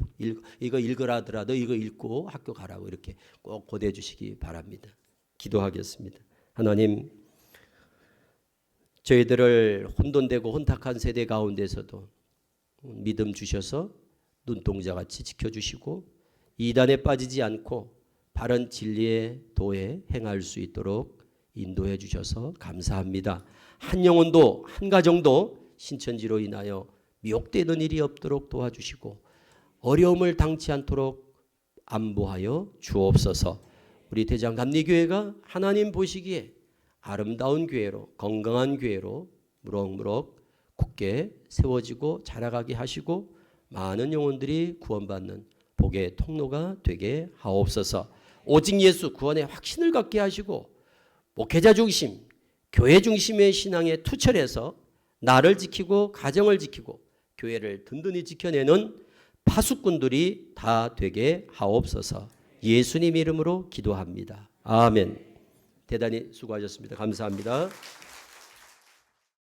B: 이거 읽으라더라. 너 이거 읽고 학교 가라고 이렇게 꼭 고대해 주시기 바랍니다. 기도하겠습니다. 하나님, 저희들을 혼돈되고 혼탁한 세대 가운데서도 믿음 주셔서 눈동자같이 지켜주시고 이단에 빠지지 않고 바른 진리의 도에 행할 수 있도록 인도해 주셔서 감사합니다. 한 영혼도 한 가정도 신천지로 인하여 미혹되는 일이 없도록 도와주시고 어려움을 당치 않도록 안보하여 주옵소서. 우리 대장감리교회가 하나님 보시기에 아름다운 교회로 건강한 교회로 무럭무럭 굳게 세워지고 자라가게 하시고 많은 영혼들이 구원받는 복의 통로가 되게 하옵소서. 오직 예수 구원의 확신을 갖게 하시고 목회자 중심, 교회 중심의 신앙에 투철해서 나를 지키고 가정을 지키고 교회를 든든히 지켜내는 파수꾼들이 다 되게 하옵소서. 예수님 이름으로 기도합니다. 아멘. 대단히 수고하셨습니다. 감사합니다.